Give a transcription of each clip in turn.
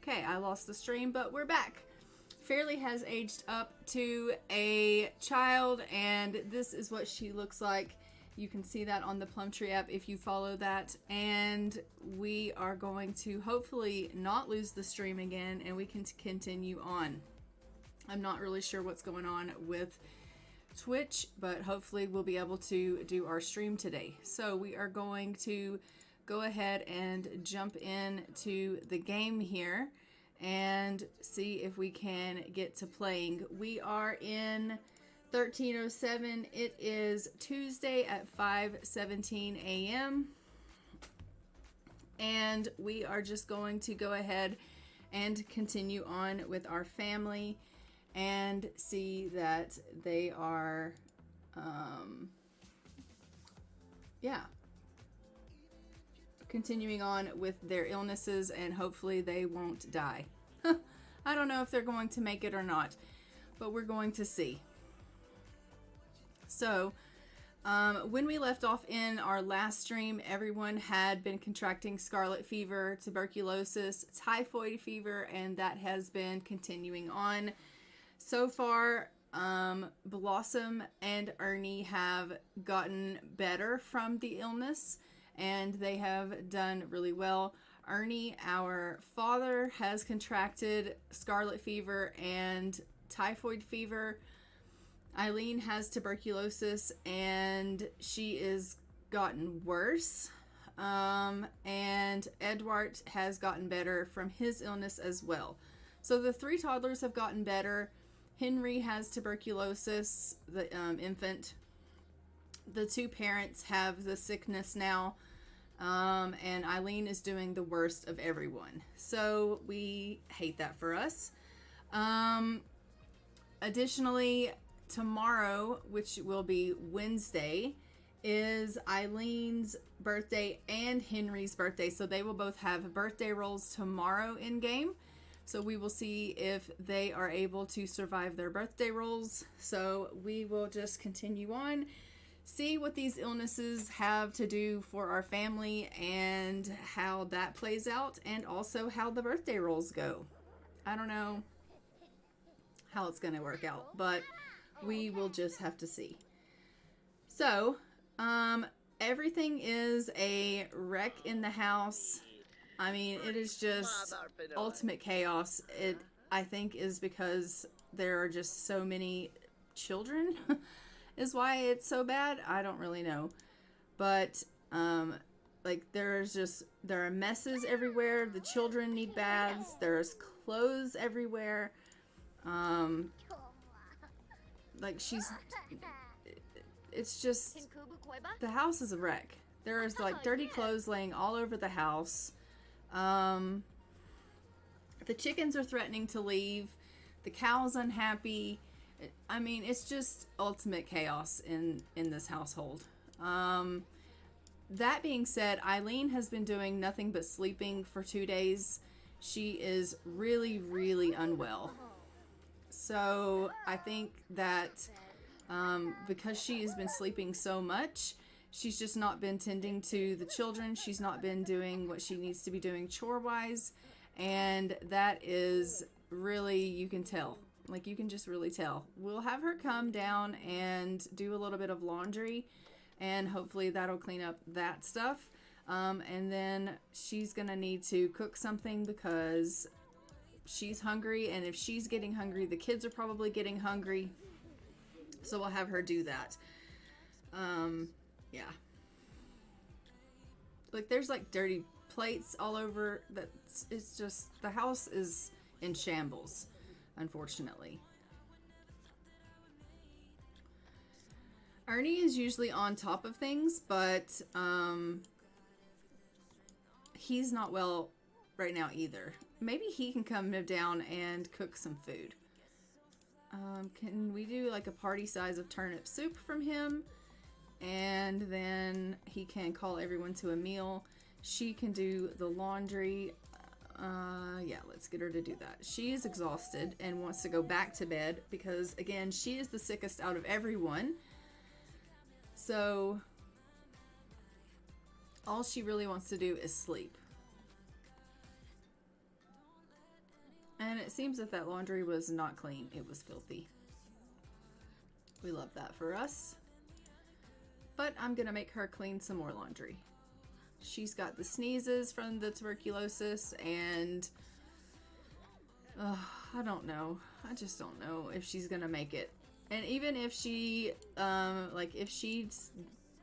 Okay, I lost the stream, but we're back. Fairly has aged up to a child, and this is what she looks like. You can see that on the Plumtree app if you follow that. And we are going to hopefully not lose the stream again, and we can continue on. I'm not really sure what's going on with Twitch, but hopefully we'll be able to do our stream today. So we are going to go ahead and jump into the game here and see if we can get to playing. We are in 1307. It is Tuesday at 5:17 a.m. and we are just going to go ahead and continue on with our family and see that they are continuing on with their illnesses, and hopefully they won't die. I don't know if they're going to make it or not, but we're going to see. So, when we left off in our last stream, everyone had been contracting scarlet fever, tuberculosis, typhoid fever, and that has been continuing on. So far, Blossom and Ernie have gotten better from the illness, and they have done really well. Ernie, our father, has contracted scarlet fever and typhoid fever. Aileen has tuberculosis, and she is gotten worse. And Edward has gotten better from his illness as well. So the 3 toddlers have gotten better. Henry has tuberculosis, the infant. The 2 parents have the sickness now. And Aileen is doing the worst of everyone. So we hate that for us. Additionally, tomorrow, which will be Wednesday, is Eileen's birthday and Henry's birthday. So they will both have birthday rolls tomorrow in game. So we will see if they are able to survive their birthday rolls. So we will just continue on, see what these illnesses have to do for our family and how that plays out, and also how the birthday rolls go. I don't know how it's going to work out, but we will just have to see. So, everything is a wreck in the house. I mean, it is just ultimate chaos. It, I think, is because there are just so many children is why it's so bad. I don't really know. But, like, there are messes everywhere. The children need baths. There's clothes everywhere. Like, it's just, the house is a wreck. There is, like, dirty clothes laying all over the house. The chickens are threatening to leave. The cow's unhappy. I mean, it's just ultimate chaos in this household. That being said, Aileen has been doing nothing but sleeping for 2 days. She is really, really unwell. So I think that because she has been sleeping so much, she's just not been tending to the children. She's not been doing what she needs to be doing chore-wise. And that is really, you can tell. Like, you can just really tell. We'll have her come down and do a little bit of laundry, and hopefully that'll clean up that stuff. And then she's going to need to cook something because she's hungry, and if she's getting hungry, the kids are probably getting hungry. So we'll have her do that. Yeah. Like, there's, like, dirty plates all over. It's just, the house is in shambles, unfortunately. Ernie is usually on top of things, but he's not well right now either. Maybe he can come down and cook some food. Can we do like a party size of turnip soup from him? And then he can call everyone to a meal. She can do the laundry. Yeah, let's get her to do that. She is exhausted and wants to go back to bed because, again, she is the sickest out of everyone. So all she really wants to do is sleep. And it seems that that laundry was not clean. It was filthy. We love that for us. But I'm going to make her clean some more laundry. She's got the sneezes from the tuberculosis, and I don't know. I just don't know if she's going to make it. And even if she, if she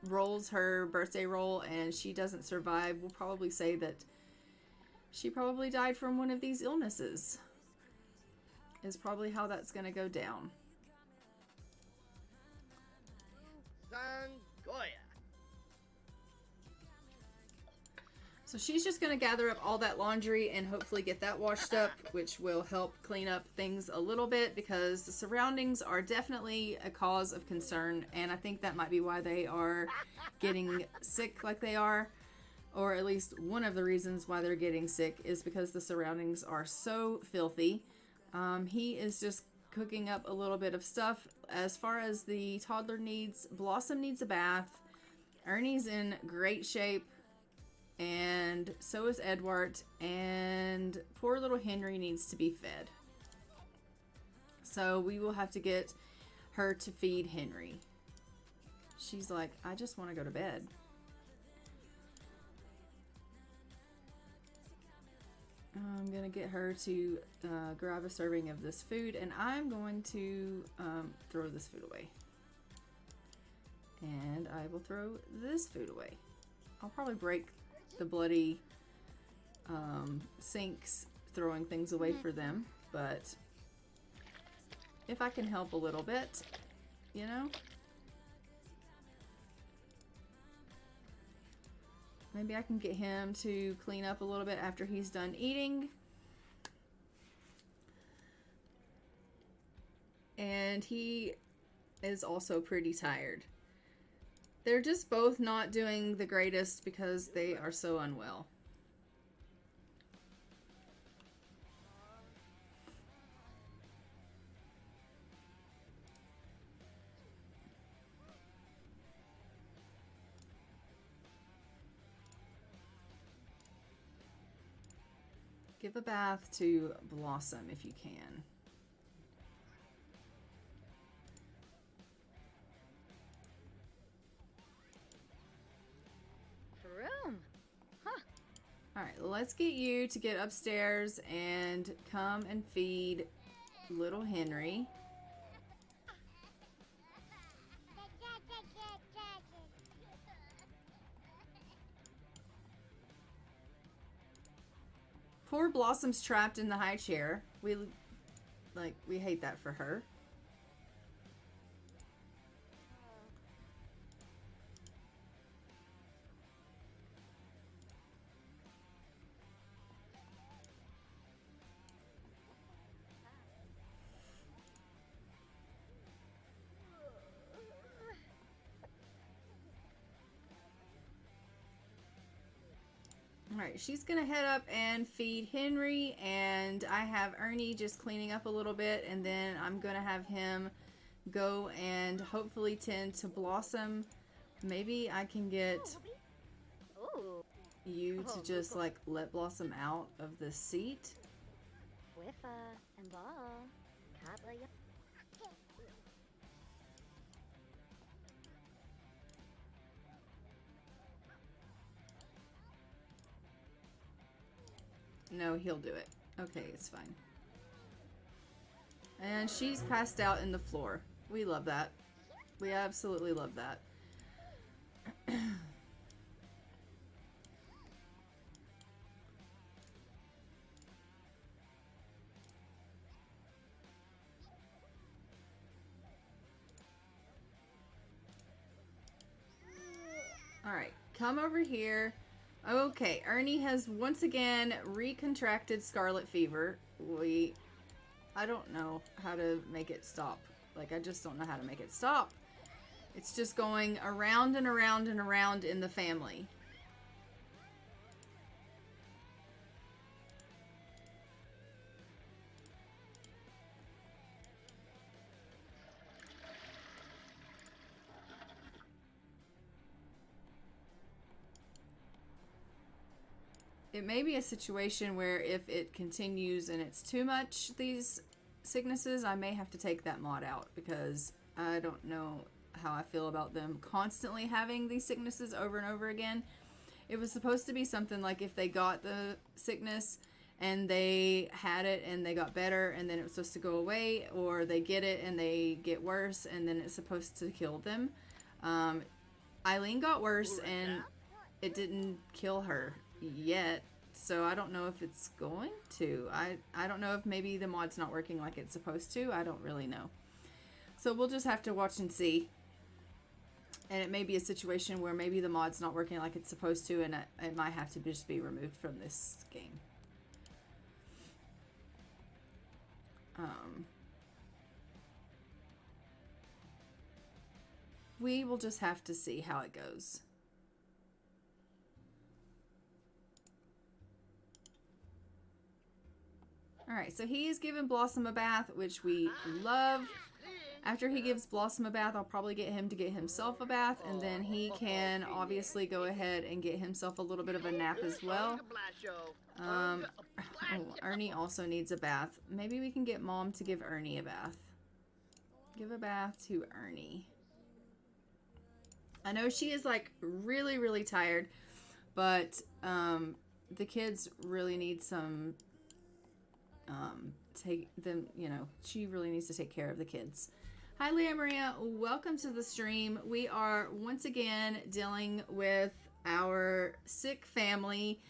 rolls her birthday roll and she doesn't survive, we'll probably say that she probably died from one of these illnesses. Is probably how that's going to go down. Sangoya. So she's just going to gather up all that laundry and hopefully get that washed up, which will help clean up things a little bit, because the surroundings are definitely a cause of concern, and I think that might be why they are getting sick like they are, or at least one of the reasons why they're getting sick is because the surroundings are so filthy. He is just cooking up a little bit of stuff. As far as the toddler needs, Blossom needs a bath. Ernie's in great shape. And so is Edward, and poor little Henry needs to be fed. So we will have to get her to feed Henry. She's like, I just want to go to bed. I'm going to get her to grab a serving of this food, and I'm going to throw this food away. And I will throw this food away. I'll probably break the bloody sinks throwing things away for them, but if I can help a little bit, you know, maybe I can get him to clean up a little bit after he's done eating. And he is also pretty tired. They're just both not doing the greatest because they are so unwell. Give a bath to Blossom if you can. Alright, let's get you to get upstairs and come and feed little Henry. Poor Blossom's trapped in the high chair. We hate that for her. Alright, she's gonna head up and feed Henry, and I have Ernie just cleaning up a little bit, and then I'm gonna have him go and hopefully tend to Blossom. Maybe I can get you to just like let Blossom out of the seat. No, he'll do it. Okay, it's fine. And she's passed out in the floor. We love that. We absolutely love that. Alright, come over here. Okay, Ernie has once again recontracted scarlet fever. I don't know how to make it stop. Like, I just don't know how to make it stop. It's just going around and around and around in the family. it may be a situation where if it continues and it's too much, these sicknesses, I may have to take that mod out, because I don't know how I feel about them constantly having these sicknesses over and over again. It was supposed to be something like if they got the sickness and they had it and they got better and then it was supposed to go away, or they get it and they get worse and then it's supposed to kill them. Aileen got worse and it didn't kill her yet, so I don't know if it's going to. I don't know if maybe the mod's not working like it's supposed to. I don't really know. So we'll just have to watch and see. And it may be a situation where maybe the mod's not working like it's supposed to, and it might have to just be removed from this game. We will just have to see how it goes. Alright, so he's given Blossom a bath, which we love. After he gives Blossom a bath, I'll probably get him to get himself a bath, and then he can obviously go ahead and get himself a little bit of a nap as well. Ernie also needs a bath. Maybe we can get Mom to give Ernie a bath. Give a bath to Ernie. I know she is like really, really tired, but the kids really need some, take them, you know, she really needs to take care of the kids. Hi, Leah Maria. Welcome to the stream. We are once again dealing with our sick family,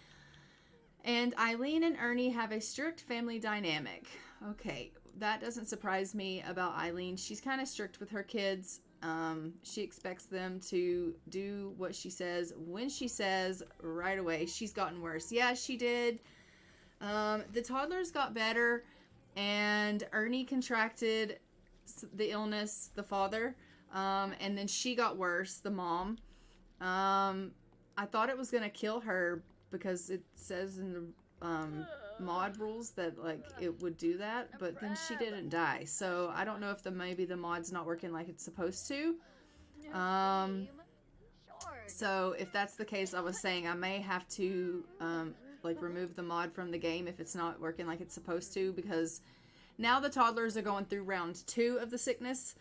and Aileen and Ernie have a strict family dynamic. Okay, that doesn't surprise me about Aileen. She's kind of strict with her kids. She expects them to do what she says when she says, right away. She's gotten worse. Yeah, she did. The toddlers got better, and Ernie contracted the illness, the father, and then she got worse, the mom. I thought it was going to kill her because it says in the mod rules that like it would do that, but then she didn't die. So I don't know if maybe the mod's not working like it's supposed to. So if that's the case, I was saying I may have to like remove the mod from the game if it's not working like it's supposed to, because now the toddlers are going through round 2 of the sickness,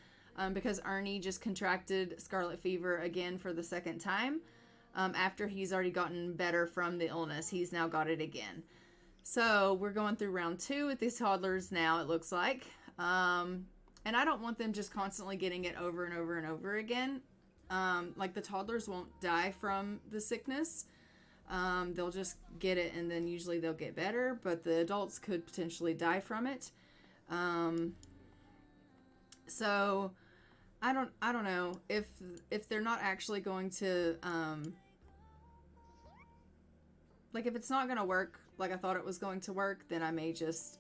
because Ernie just contracted scarlet fever again for the second time. After he's already gotten better from the illness, he's now got it again. So we're going through round 2 with these toddlers now, it looks like. And I don't want them just constantly getting it over and over and over again. Like the toddlers won't die from the sickness. They'll just get it and then usually they'll get better, but the adults could potentially die from it. So I don't know if they're not actually going to, like if it's not going to work like I thought it was going to work, then I may just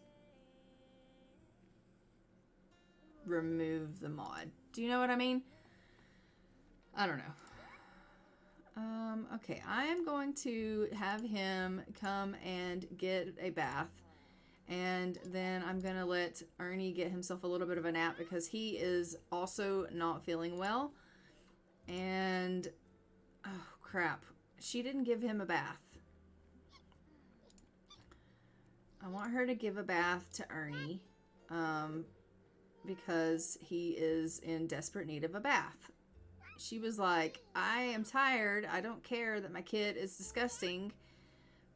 remove the mod. Do you know what I mean? I don't know. Okay, I am going to have him come and get a bath, and then I'm going to let Ernie get himself a little bit of a nap because he is also not feeling well. And, oh crap, she didn't give him a bath. I want her to give a bath to Ernie, because he is in desperate need of a bath. She was like, I am tired. I don't care that my kid is disgusting,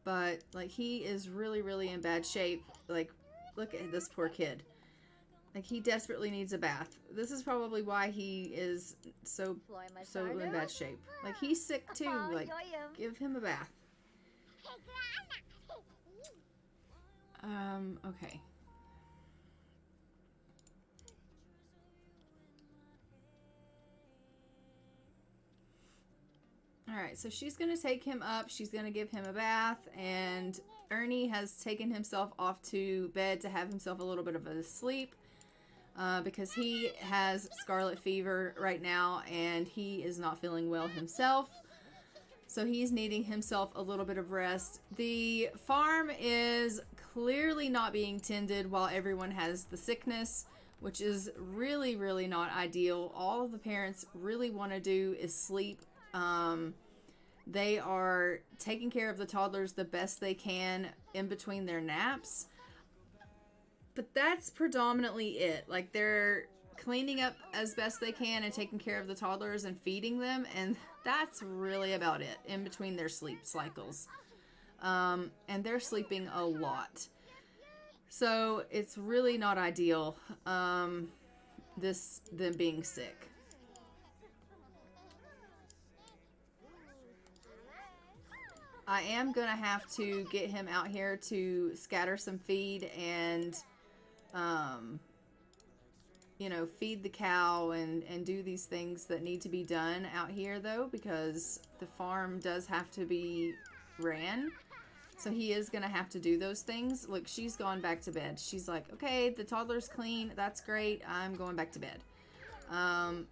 but like he is really, really in bad shape. Like, look at this poor kid. Like he desperately needs a bath. This is probably why he is so in bad shape. Like he's sick too. Like, give him a bath. Okay. Alright, so she's going to take him up. She's going to give him a bath. And Ernie has taken himself off to bed to have himself a little bit of a sleep. Because he has scarlet fever right now. And he is not feeling well himself. So he's needing himself a little bit of rest. The farm is clearly not being tended while everyone has the sickness, which is really, really not ideal. All of the parents really want to do is sleep. They are taking care of the toddlers the best they can in between their naps. But that's predominantly it. Like, they're cleaning up as best they can and taking care of the toddlers and feeding them. And that's really about it in between their sleep cycles. And they're sleeping a lot. So it's really not ideal, them being sick. I am going to have to get him out here to scatter some feed and, feed the cow and do these things that need to be done out here, though, because the farm does have to be ran. So he is going to have to do those things. Look, she's gone back to bed. She's like, okay, the toddler's clean. That's great. I'm going back to bed. I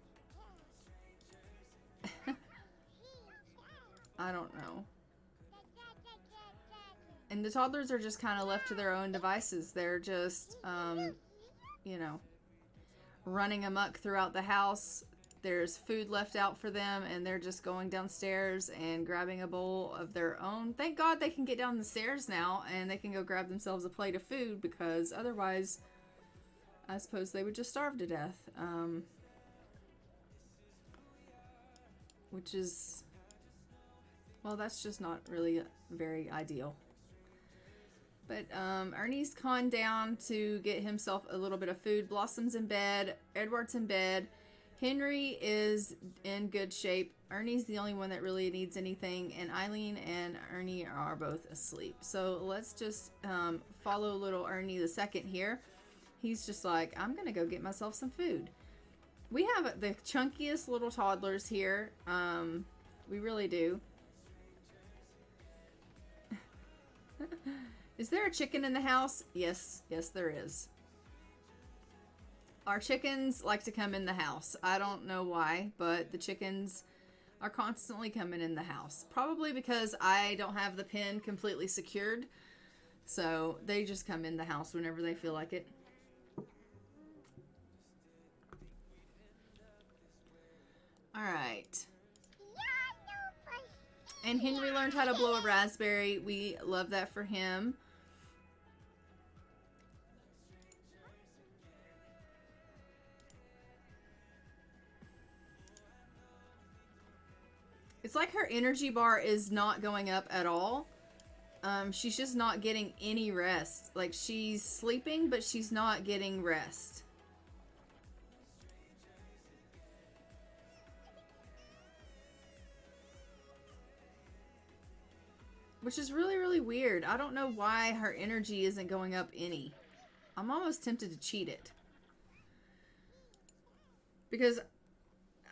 don't know. And the toddlers are just kind of left to their own devices. They're just, running amok throughout the house. There's food left out for them, and they're just going downstairs and grabbing a bowl of their own. Thank God they can get down the stairs now, and they can go grab themselves a plate of food, because otherwise, I suppose they would just starve to death. Which is, well, that's just not really very ideal. But Ernie's gone down to get himself a little bit of food. Blossom's in bed. Edward's in bed. Henry is in good shape. Ernie's the only one that really needs anything. And Aileen and Ernie are both asleep. So let's just follow little Ernie the second here. He's just like, I'm going to go get myself some food. We have the chunkiest little toddlers here. We really do. Is there a chicken in the house? Yes, there is. Our chickens like to come in the house. I don't know why, but the chickens are constantly coming in the house. Probably because I don't have the pen completely secured. So they just come in the house whenever they feel like it. All right. And Henry learned how to blow a raspberry. We love that for him. It's like her energy bar is not going up at all. She's just not getting any rest. Like, she's sleeping, but she's not getting rest. Which is really, really weird. I don't know why her energy isn't going up any. I'm almost tempted to cheat it. Because,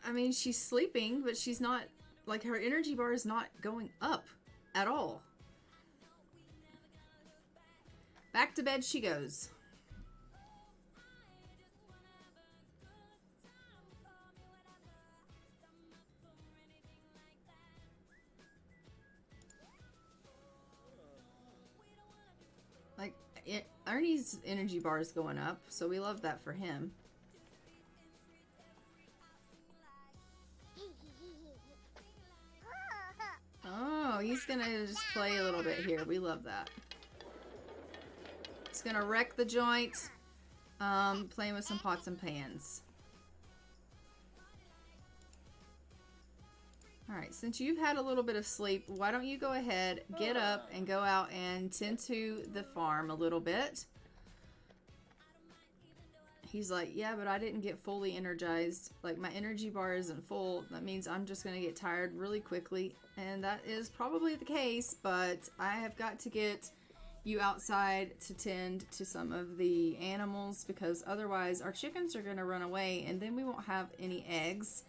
I mean, she's sleeping, but she's not, like, her energy bar is not going up at all. Back to bed she goes. Like, Ernie's energy bar is going up, so we love that for him. Oh, he's gonna just play a little bit here. We love that. He's gonna wreck the joint, playing with some pots and pans. Alright, since you've had a little bit of sleep, why don't you go ahead, get up, and go out and tend to the farm a little bit. He's like, yeah, but I didn't get fully energized. Like, my energy bar isn't full. That means I'm just going to get tired really quickly. And that is probably the case, but I have got to get you outside to tend to some of the animals, because otherwise our chickens are going to run away, and then we won't have any eggs.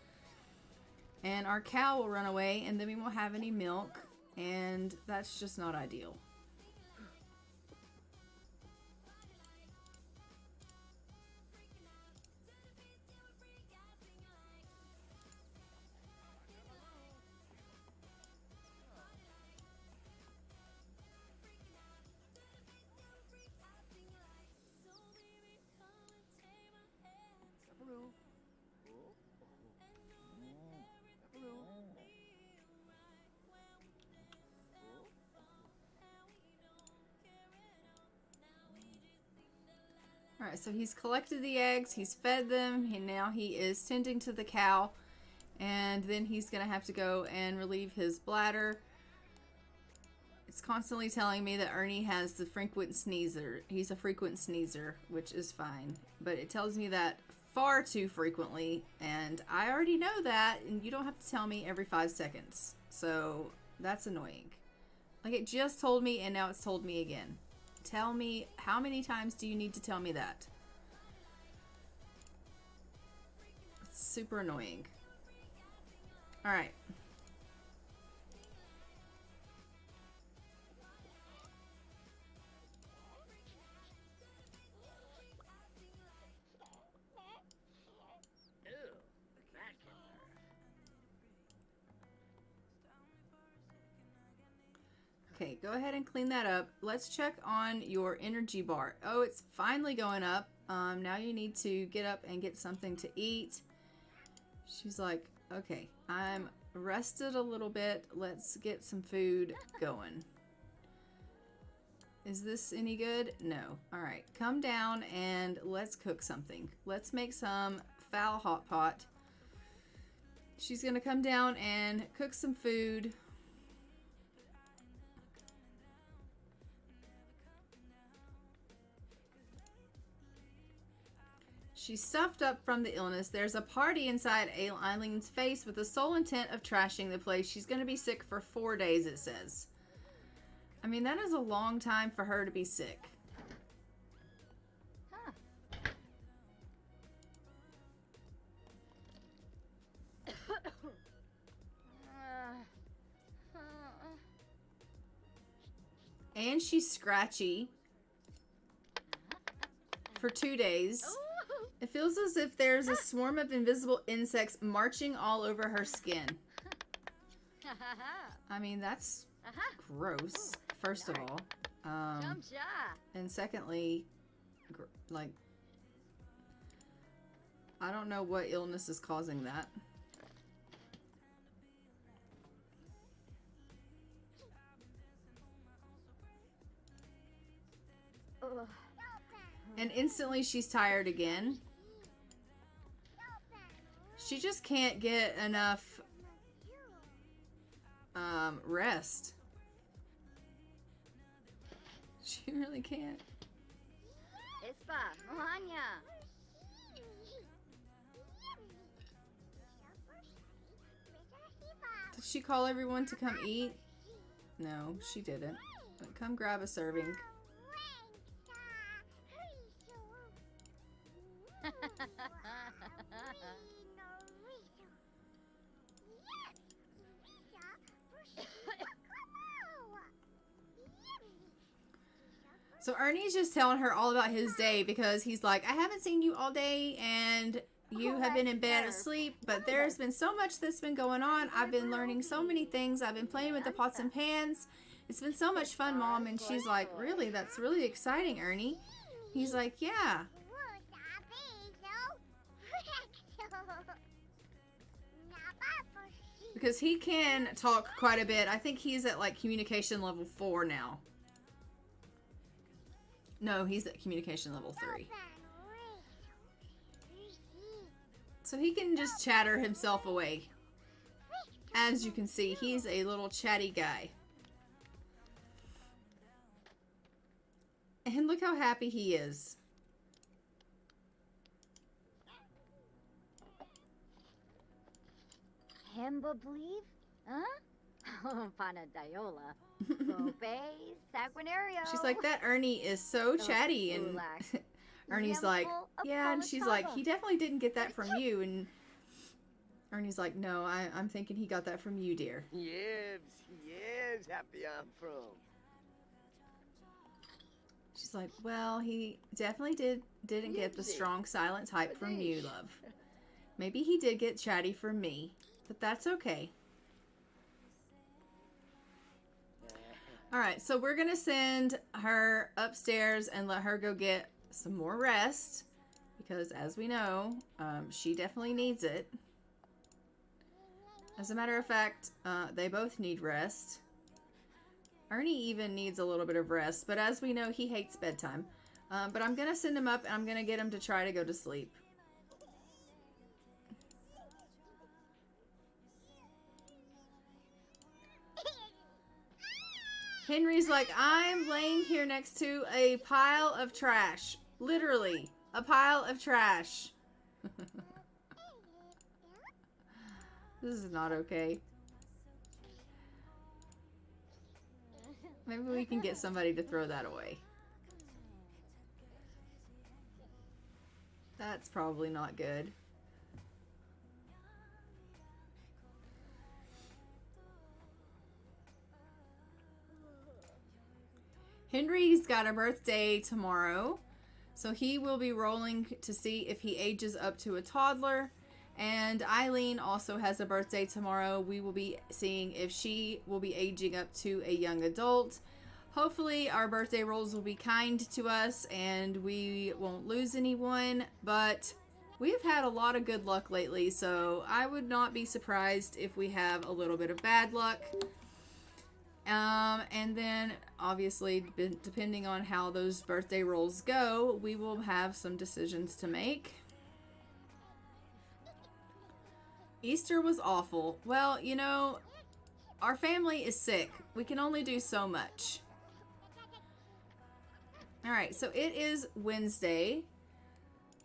And our cow will run away, and then we won't have any milk, and that's just not ideal. All right, so he's collected the eggs, he's fed them, and now he is tending to the cow, and then he's gonna have to go and relieve his bladder. It's constantly telling me that Ernie has the frequent sneezer. He's a frequent sneezer, which is fine, but it tells me that far too frequently, and I already know that, and you don't have to tell me every 5 seconds. So that's annoying. Like, it just told me, and now it's told me again. Tell me, how many times do you need to tell me that? It's super annoying. All right. Okay, go ahead and clean that up. Let's check on your energy bar. Oh, it's finally going up. Now you need to get up and get something to eat. She's like, okay, I'm rested a little bit. Let's get some food going. Is this any good? No. All right, come down and let's cook something. Let's make some fowl hot pot. She's gonna come down and cook some food. She's stuffed up from the illness. There's a party inside Eileen's face with the sole intent of trashing the place. She's going to be sick for 4 days, it says. I mean, that is a long time for her to be sick. Huh. And she's scratchy for 2 days. It feels as if there's a swarm of invisible insects marching all over her skin. I mean, that's gross, first of all. And secondly, like, I don't know what illness is causing that. And instantly she's tired again. She just can't get enough rest. She really can't. Did she call everyone to come eat? No, she didn't. But come grab a serving. So Ernie's just telling her all about his day because he's like, I haven't seen you all day and you have been in bed asleep, but there's been so much that's been going on. I've been learning so many things. I've been playing with the pots and pans. It's been so much fun, Mom. And she's like, really? That's really exciting, Ernie. He's like, yeah. Because he can talk quite a bit. I think he's at like communication level 4 now. No, he's at communication level 3. So he can just chatter himself away. As you can see, he's a little chatty guy. And look how happy he is. Hemba believe? Huh? Panadayola. Bobe, Sanguinario. She's like, that Ernie is so chatty. And Ernie's like, yeah. And she's like, he definitely didn't get that from you. And Ernie's like, no, I'm thinking he got that from you, dear. Yes, happy I'm from. She's like, well, he definitely didn't get the strong silent type from you, love. Maybe he did get chatty from me, but that's okay. All right, so we're going to send her upstairs and let her go get some more rest because, as we know, she definitely needs it. As a matter of fact, they both need rest. Ernie even needs a little bit of rest, but as we know, he hates bedtime. But I'm going to send him up and I'm going to get him to try to go to sleep. Henry's like, I'm laying here next to a pile of trash. Literally, a pile of trash. This is not okay. Maybe we can get somebody to throw that away. That's probably not good. Henry's got a birthday tomorrow, so he will be rolling to see if he ages up to a toddler. And Aileen also has a birthday tomorrow. We will be seeing if she will be aging up to a young adult. Hopefully our birthday rolls will be kind to us and we won't lose anyone, but we've had a lot of good luck lately, so I would not be surprised if we have a little bit of bad luck. And then obviously depending on how those birthday rolls go, we will have some decisions to make. Easter was awful. Well, you know, our family is sick. We can only do so much. Alright, so it is Wednesday.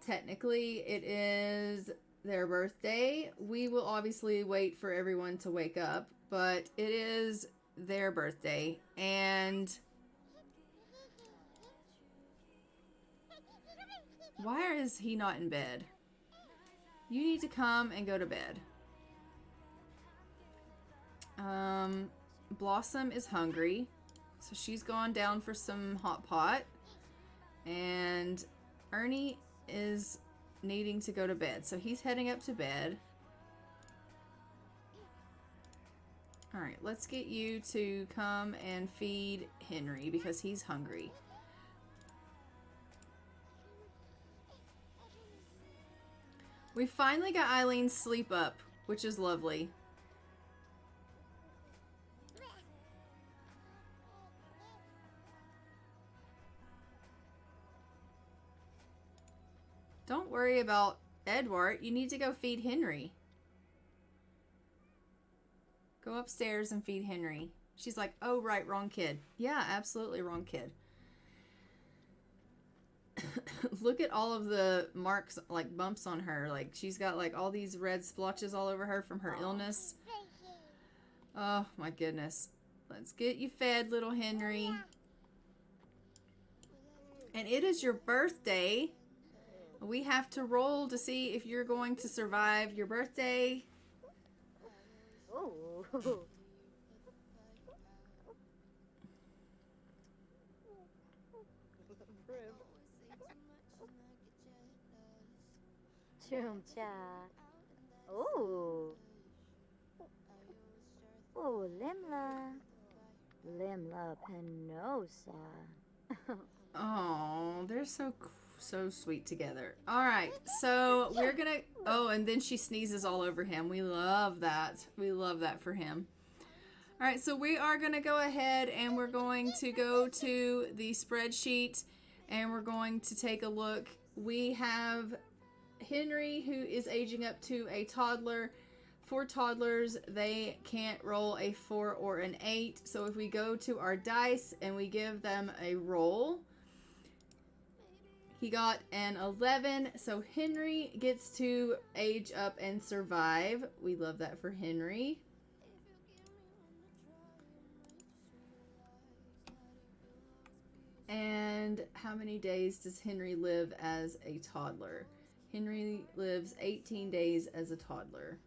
Technically, it is their birthday. We will obviously wait for everyone to wake up, but it is their birthday. And why is he not in bed? You need to come and go to bed. Blossom is hungry, so she's gone down for some hot pot. And Ernie is needing to go to bed, so he's heading up to bed. Alright, let's get you to come and feed Henry because he's hungry. We finally got Aileen's sleep up, which is lovely. Don't worry about Edward. You need to go feed Henry. Go upstairs and feed Henry. She's like, oh, right, wrong kid. Yeah, absolutely wrong kid. Look at all of the marks, like bumps on her. Like, she's got like all these red splotches all over her from her illness. Oh, my goodness. Let's get you fed, little Henry. And it is your birthday. We have to roll to see if you're going to survive your birthday. Oh. Chumcha. Oh. Oh, Limla. Limla Penosa. Oh, they're so sweet together. All right, so we're gonna. Oh, and then she sneezes all over him. We love that. We love that for him. All right, so we are gonna go ahead and we're going to go to the spreadsheet and we're going to take a look. We have Henry, who is aging up to a toddler. For toddlers, they can't roll a 4 or an 8. So if we go to our dice and we give them a roll, he got an 11. So Henry gets to age up and survive. We love that for Henry. And how many days does Henry live as a toddler? Henry lives 18 days as a toddler.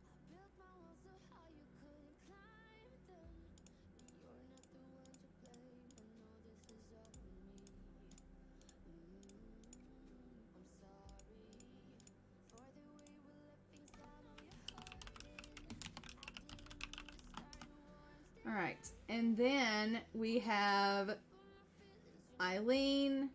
All right, and then we have Aileen,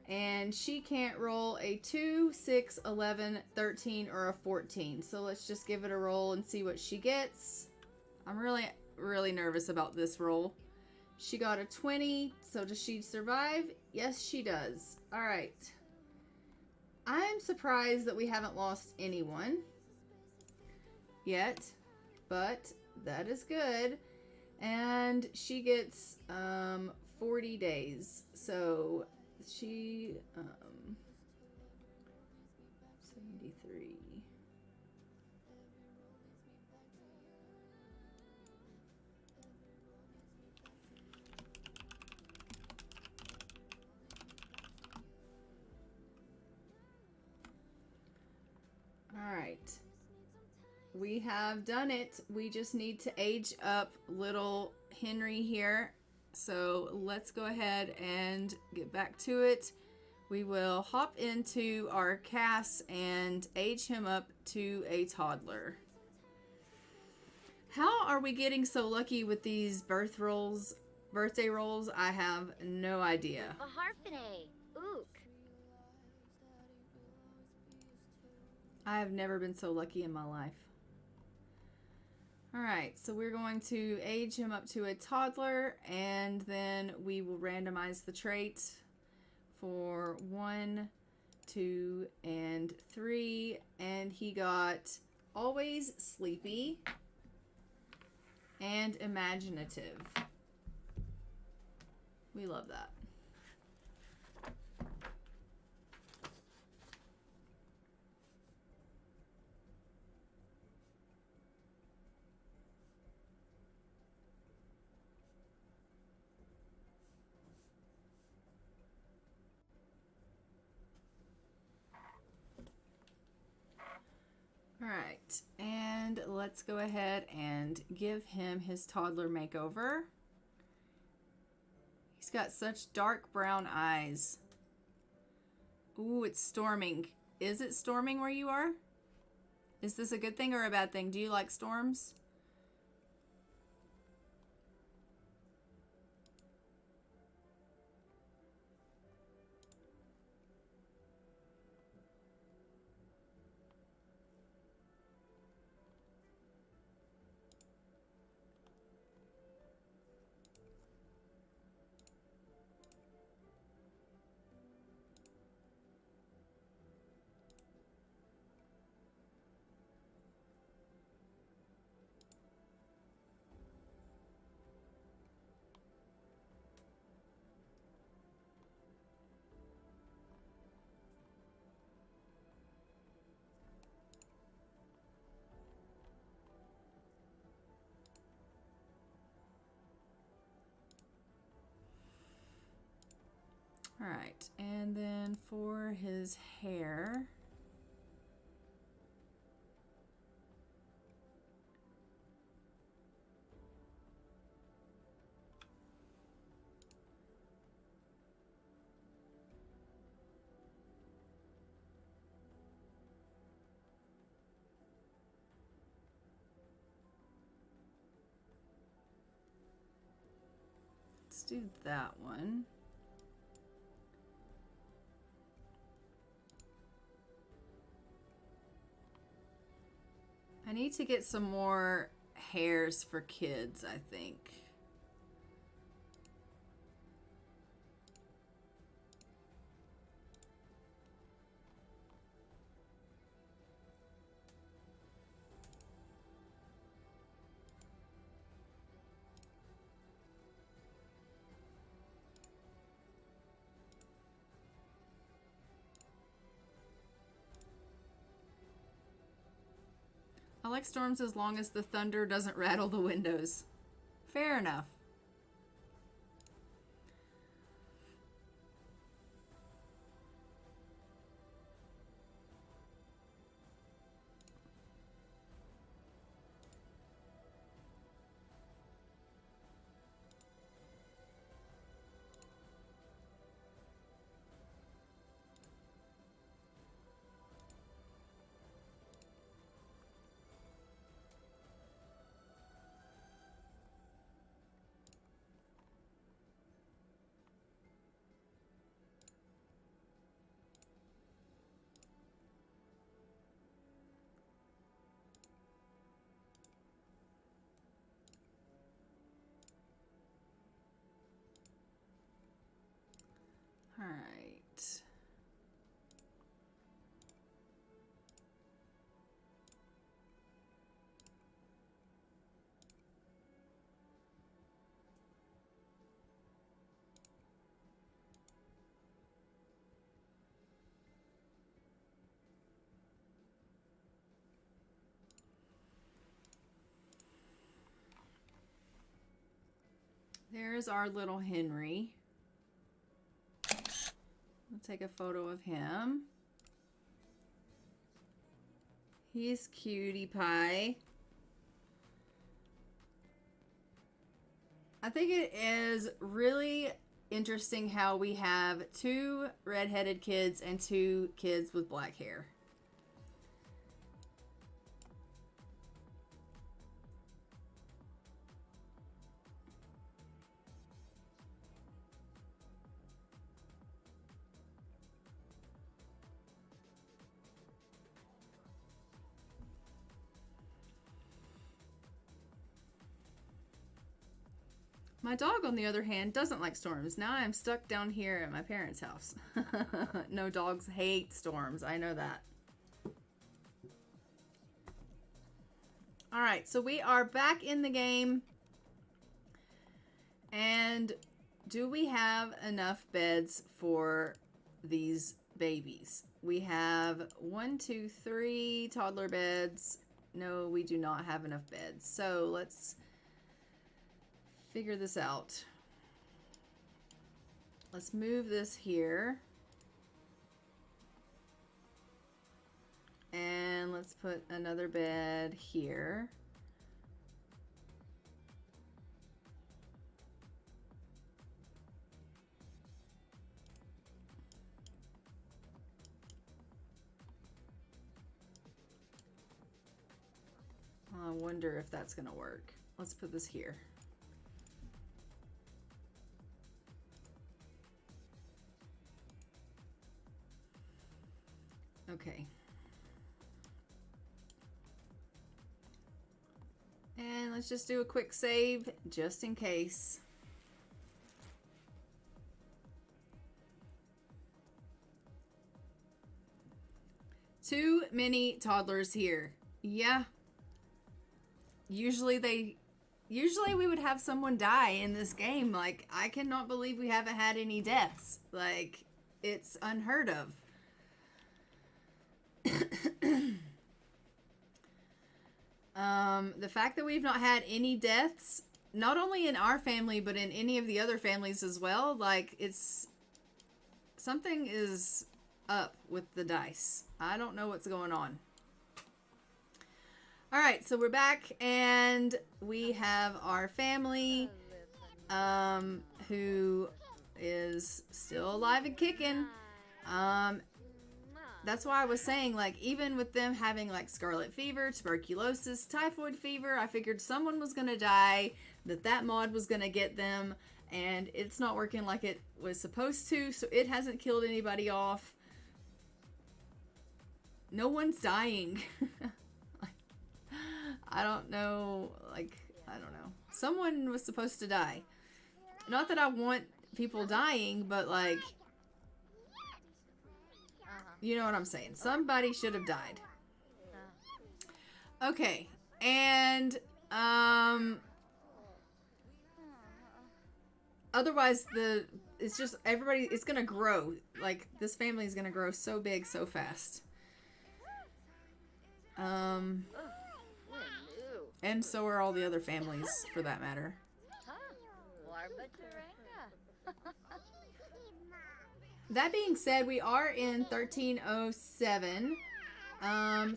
and she can't roll a 2, 6, 11, 13, or a 14. So let's just give it a roll and see what she gets. I'm really nervous about this roll. She got a 20, so does she survive? Yes, she does. All right. I'm surprised that we haven't lost anyone yet, but that is good. And she gets 40 days. So she 73. All right. We have done it. We just need to age up little Henry here. So let's go ahead and get back to it. We will hop into our Cass and age him up to a toddler. How are we getting so lucky with these birthday rolls? I have no idea. A harfine. Ook. I have never been so lucky in my life. All right, so we're going to age him up to a toddler, and then we will randomize the trait for 1, 2, and 3. And he got always sleepy and imaginative. We love that. All right, and let's go ahead and give him his toddler makeover. He's got such dark brown eyes. Ooh, it's storming. Is it storming where you are? Is this a good thing or a bad thing? Do you like storms? All right, and then for his hair, let's do that one. I need to get some more hairs for kids, I think. I like storms as long as the thunder doesn't rattle the windows. Fair enough. There's our little Henry. I'll take a photo of him. He's cutie pie. I think it is really interesting how we have 2 redheaded kids and 2 kids with black hair. My dog, on the other hand, doesn't like storms. Now I'm stuck down here at my parents' house. No, dogs hate storms. I know that. All right, so we are back in the game. And do we have enough beds for these babies? We have 1, 2, 3 toddler beds. No, we do not have enough beds. So let's figure this out. Let's move this here. And let's put another bed here. I wonder if that's gonna work. Let's put this here. Okay. And let's just do a quick save just in case. Too many toddlers here. Yeah. Usually we would have someone die in this game. Like, I cannot believe we haven't had any deaths. Like, it's unheard of. The fact that we've not had any deaths, not only in our family, but in any of the other families as well, like, it's... something is up with the dice. I don't know what's going on. Alright, so we're back, and we have our family, who is still alive and kicking. That's why I was saying, like, even with them having, like, scarlet fever, tuberculosis, typhoid fever, I figured someone was going to die, that mod was going to get them, and it's not working like it was supposed to, so it hasn't killed anybody off. No one's dying. I don't know, like, I don't know. Someone was supposed to die. Not that I want people dying, but, like... you know what I'm saying. Somebody should have died. Okay. And, otherwise, it's just, everybody, it's gonna grow. Like, this family is gonna grow so big so fast. And so are all the other families, for that matter. That being said, we are in 1307.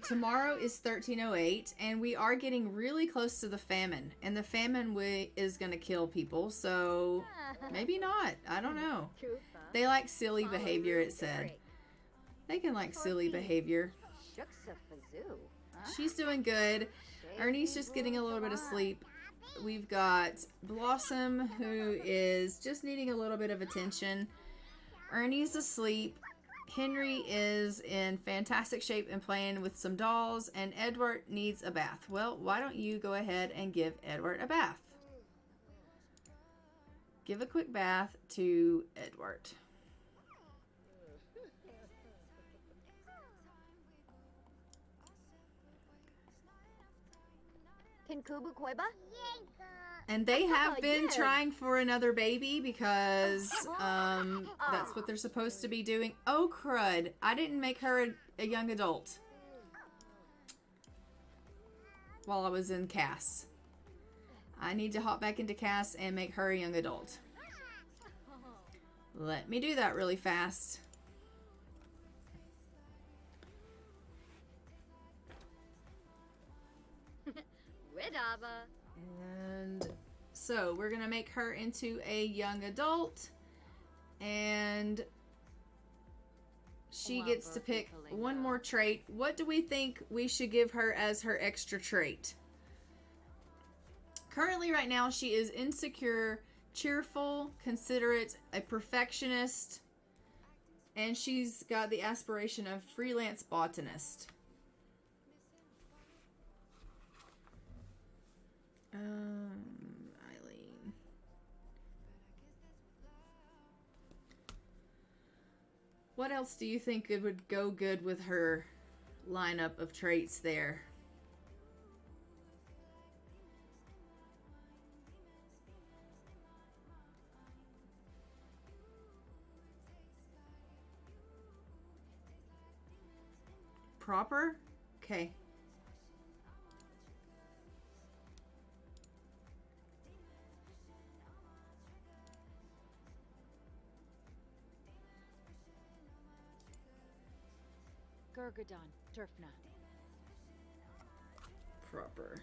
Tomorrow is 1308, and we are getting really close to the famine. And the famine is going to kill people, so maybe not. I don't know. They like silly behavior, it said. They can like silly behavior. She's doing good. Ernie's just getting a little bit of sleep. We've got Blossom, who is just needing a little bit of attention. Ernie's asleep. Henry is in fantastic shape and playing with some dolls. And Edward needs a bath. Well, why don't you go ahead and give Edward a bath? Give a quick bath to Edward. And they have been trying for another baby because that's what they're supposed to be doing. Oh, crud. I didn't make her a young adult while I was in Cass. I need to hop back into Cass and make her a young adult. Let me do that really fast. Ridaba. And so we're going to make her into a young adult. And she gets to pick one more trait. What do we think we should give her as her extra trait? Currently, right now, she is insecure, cheerful, considerate, a perfectionist, and she's got the aspiration of freelance botanist. Aileen. What else do you think it would go good with her lineup of traits there? Proper? Okay. Gurgadon, Turfna. Proper.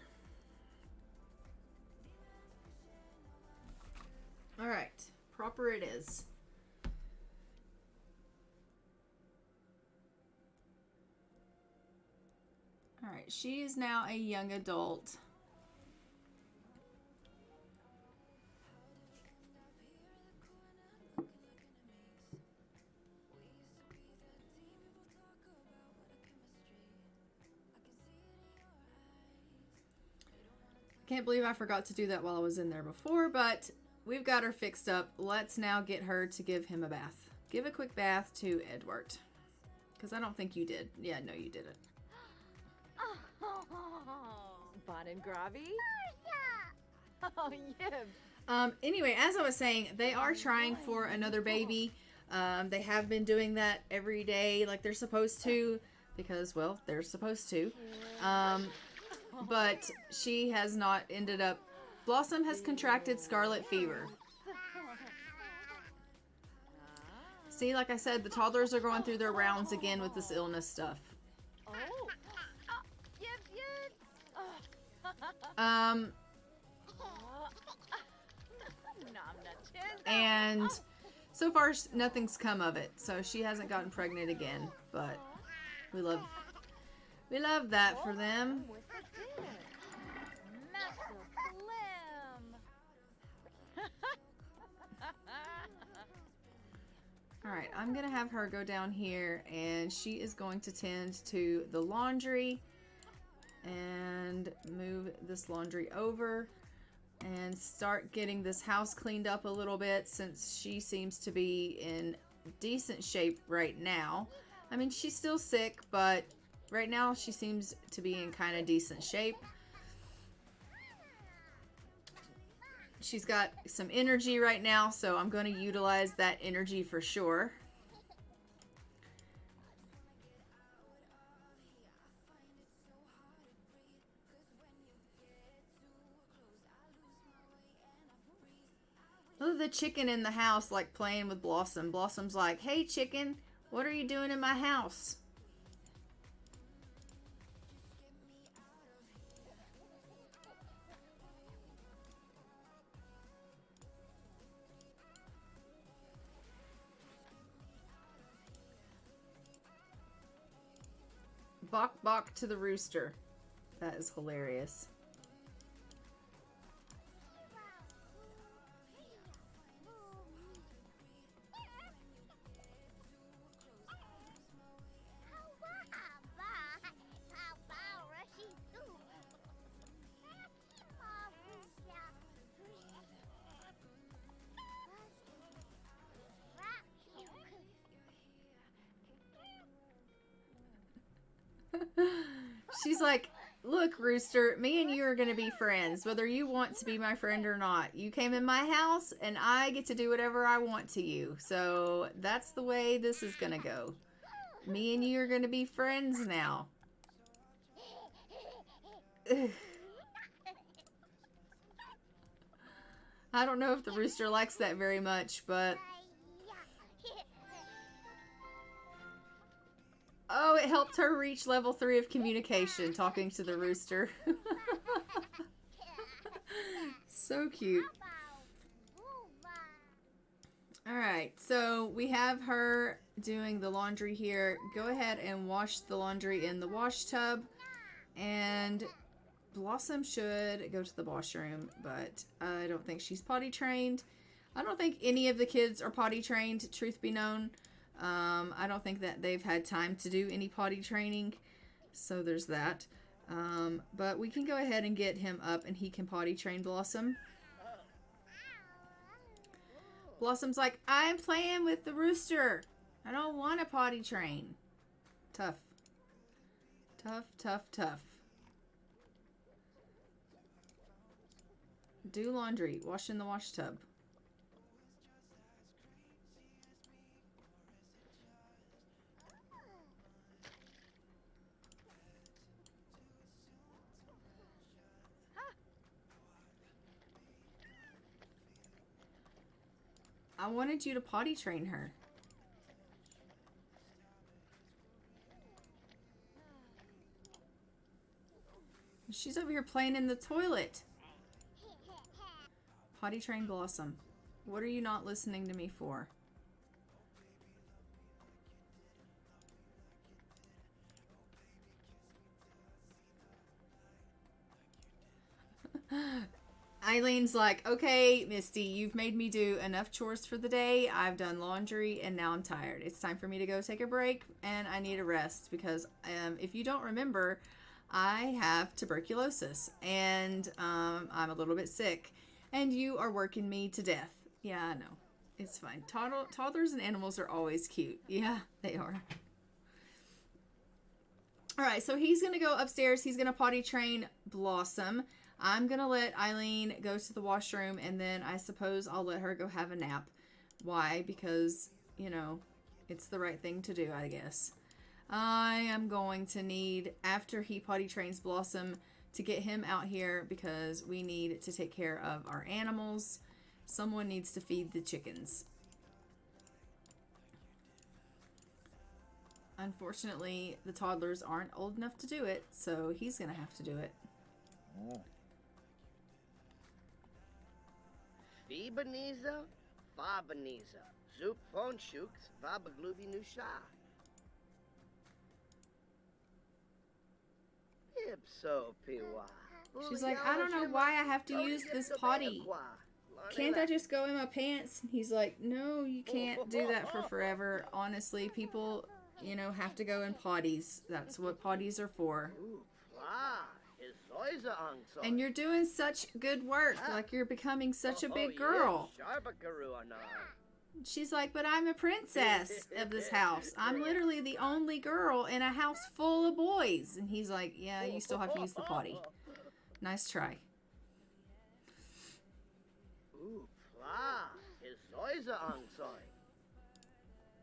All right. Proper it is. All right. She is now a young adult. Can't believe I forgot to do that while I was in there before, but we've got her fixed up. Let's now get her to give him a bath. Give a quick bath to Edward. Because I don't think you did. Yeah, no, you didn't. Bon and Gravi? Oh, yes. Anyway, as I was saying, they are trying for another baby. They have been doing that every day like they're supposed to. Because, well, they're supposed to. But she has not ended up... Blossom has contracted scarlet fever. See, like I said, the toddlers are going through their rounds again with this illness stuff. And so far nothing's come of it, so she hasn't gotten pregnant again, but we love that for them. Alright, I'm going to have her go down here, and she is going to tend to the laundry and move this laundry over and start getting this house cleaned up a little bit, since she seems to be in decent shape right now. I mean, she's still sick, but right now she seems to be in kind of decent shape. She's got some energy right now, so I'm going to utilize that energy for sure. Look at the chicken in the house, like playing with Blossom. Blossom's like, "Hey chicken, what are you doing in my house?" Bok bok to the rooster. That is hilarious. She's like, "Look, Rooster, me and you are going to be friends, whether you want to be my friend or not. You came in my house, and I get to do whatever I want to you. So that's the way this is going to go. Me and you are going to be friends now." Ugh. I don't know if the rooster likes that very much, but... Oh, it helped her reach level 3 of communication, talking to the rooster. So cute. Alright, so we have her doing the laundry here. Go ahead and wash the laundry in the wash tub. And Blossom should go to the washroom, but I don't think she's potty trained. I don't think any of the kids are potty trained, truth be known. I don't think that they've had time to do any potty training, so there's that. But we can go ahead and get him up and he can potty train Blossom. Blossom's like, I'm playing with the rooster. I don't want to potty train. Tough. Tough, tough, tough. Do laundry. Wash in the wash tub. I wanted you to potty train her. She's over here playing in the toilet. Potty train Blossom. What are you not listening to me for? Eileen's like, okay, Misty, you've made me do enough chores for the day. I've done laundry and now I'm tired. It's time for me to go take a break and I need a rest because if you don't remember, I have tuberculosis and I'm a little bit sick and you are working me to death. Yeah, I know. It's fine. Toddlers and animals are always cute. Yeah, they are. All right, so he's going to go upstairs. He's going to potty train Blossom. I'm going to let Aileen go to the washroom, and then I suppose I'll let her go have a nap. Why? Because, you know, it's the right thing to do, I guess. I am going to need, after he potty trains Blossom, to get him out here because we need to take care of our animals. Someone needs to feed the chickens. Unfortunately, the toddlers aren't old enough to do it, so he's going to have to do it. Fibaniza, Fabaniza, Zoop Fonshooks, Vabaglubi Nusha. Ipso Piwa. She's like, I don't know why I have to use this potty. Can't I just go in my pants? He's like, no, you can't do that for forever. Honestly, people, you know, have to go in potties. That's what potties are for. And you're doing such good work. Like, you're becoming such a big girl. She's like, but I'm a princess of this house. I'm literally the only girl in a house full of boys. And he's like, yeah, you still have to use the potty. Nice try.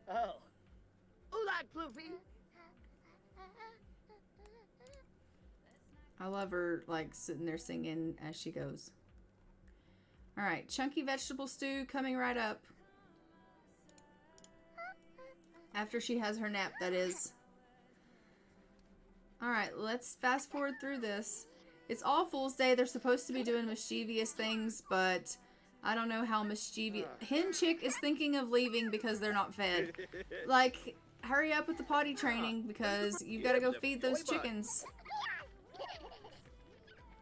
Oh. Ulak Pluffy. I love her, like, sitting there singing as she goes. Alright, chunky vegetable stew coming right up. After she has her nap, that is. Alright, let's fast forward through this. It's All Fool's Day. They're supposed to be doing mischievous things, but I don't know how mischievous... Hen Chick is thinking of leaving because they're not fed. Like, hurry up with the potty training because you've got to go feed those chickens.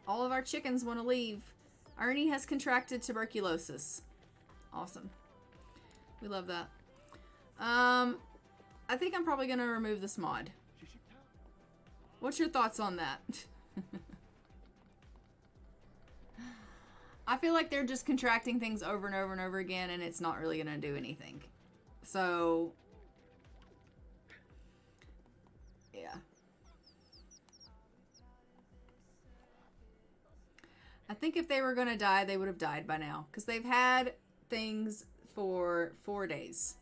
All of our chickens want to leave. Ernie has contracted tuberculosis. Awesome. We love that. I think I'm probably going to remove this mod. What's your thoughts on that? I feel like they're just contracting things over and over and over again and it's not really going to do anything. So, yeah. I think if they were going to die, they would have died by now. Because they've had things for 4 days.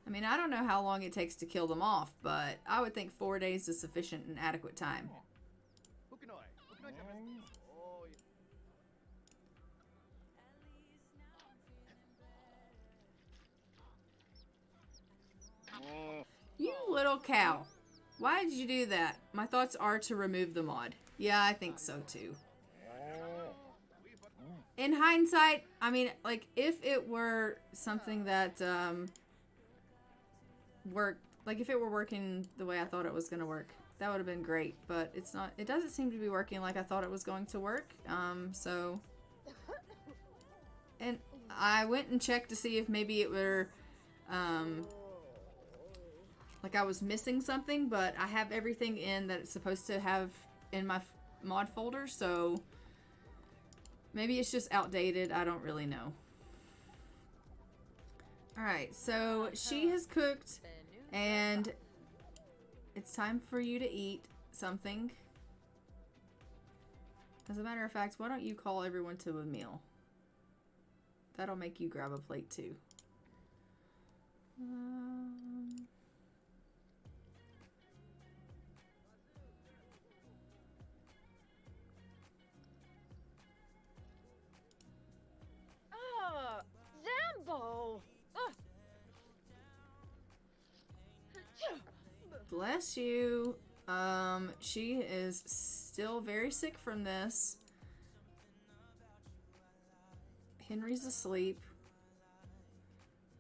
I mean, I don't know how long it takes to kill them off, but I would think 4 days is sufficient and adequate time. little cow. Why did you do that? My thoughts are to remove the mod. Yeah, I think so too. In hindsight, I mean, like, if it were something that worked, like if it were working the way I thought it was going to work, that would have been great. But it's not. It doesn't seem to be working like I thought it was going to work. So, and I went and checked to see if maybe it were, like I was missing something, but I have everything in that it's supposed to have in my mod folder, so maybe it's just outdated. I don't really know. Alright, so she has cooked, and it's time for you to eat something. As a matter of fact, why don't you call everyone to a meal? That'll make you grab a plate too. Zambo! Bless you. She is still very sick from this. Henry's asleep.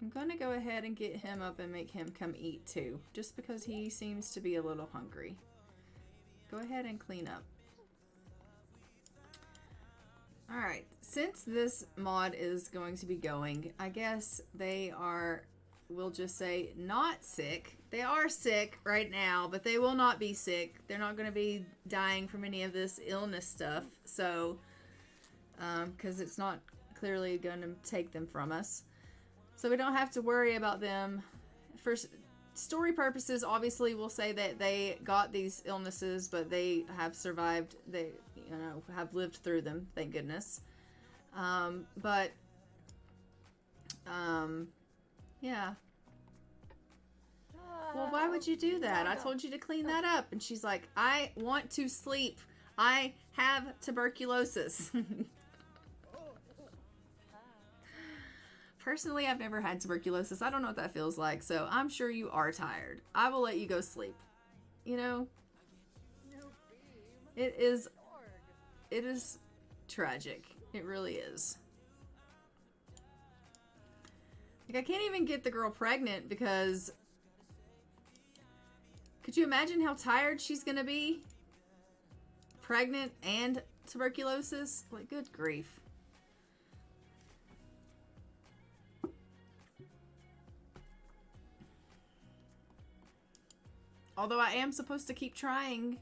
I'm gonna go ahead and get him up and make him come eat too, just because he seems to be a little hungry. Go ahead and clean up. Alright, since this mod is going to be going, I guess they are, we'll just say, not sick. They are sick right now, but they will not be sick. They're not going to be dying from any of this illness stuff, so, because it's not clearly going to take them from us. So we don't have to worry about them. For story purposes, obviously, we'll say that they got these illnesses, but they have survived. They, you know, have lived through them, thank goodness. Yeah. Well, why would you do that? I told you to clean that up. And she's like, I want to sleep. I have tuberculosis. Personally, I've never had tuberculosis. I don't know what that feels like, so I'm sure you are tired. I will let you go sleep. You know, it is tragic. It really is. Like, I can't even get the girl pregnant because could you imagine how tired she's gonna be? Pregnant and tuberculosis? Like, good grief. Although I am supposed to keep trying.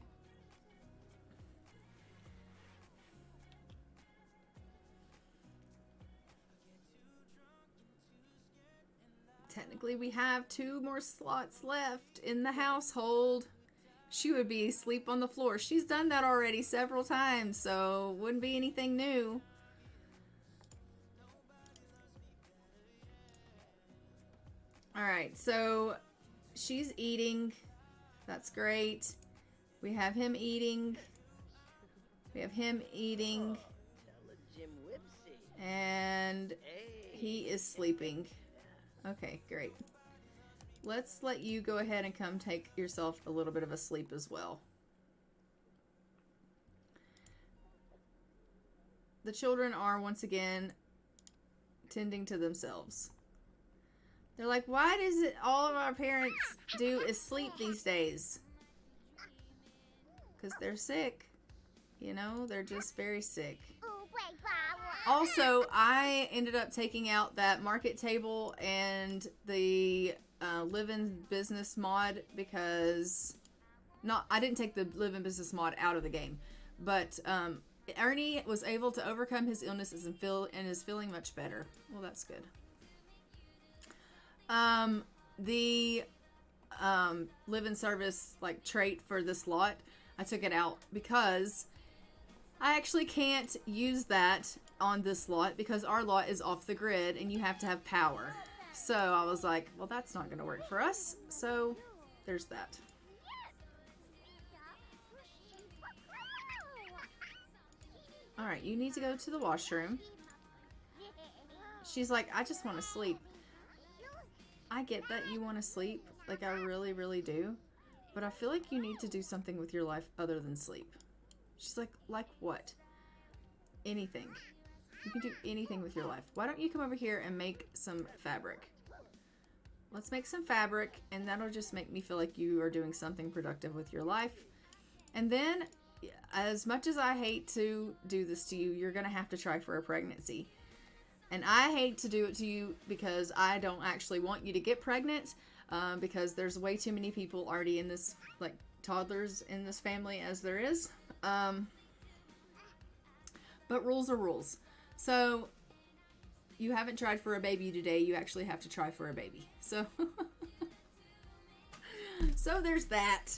Technically, we have 2 more slots left in the household. She would be asleep on the floor. She's done that already several times, so wouldn't be anything new. Alright, so she's eating. That's great. We have him eating. We have him eating. And he is sleeping. Okay, great. Let's let you go ahead and come take yourself a little bit of a sleep as well. The children are once again tending to themselves. They're like, why does it all of our parents do is sleep these days? Because they're sick. You know, they're just very sick. Also, I ended up taking out that market table and the live-in business mod because I didn't take the live-in business mod out of the game, but Ernie was able to overcome his illnesses and is feeling much better. Well, that's good. The live-in service like trait for this lot, I took it out because I actually can't use that on this lot because our lot is off the grid and you have to have power. So I was like, well, that's not going to work for us. So there's that. All right, you need to go to the washroom. She's like, I just want to sleep. I get that you want to sleep. Like, I really, really do. But I feel like you need to do something with your life other than sleep. She's like what? Anything. You can do anything with your life. Why don't you come over here and make some fabric? Let's make some fabric, and that'll just make me feel like you are doing something productive with your life. And then, as much as I hate to do this to you, you're going to have to try for a pregnancy. And I hate to do it to you because I don't actually want you to get pregnant, because there's way too many people already in this, like, toddlers in this family as there is. But rules are rules. So, you haven't tried for a baby today. You actually have to try for a baby. So, so there's that.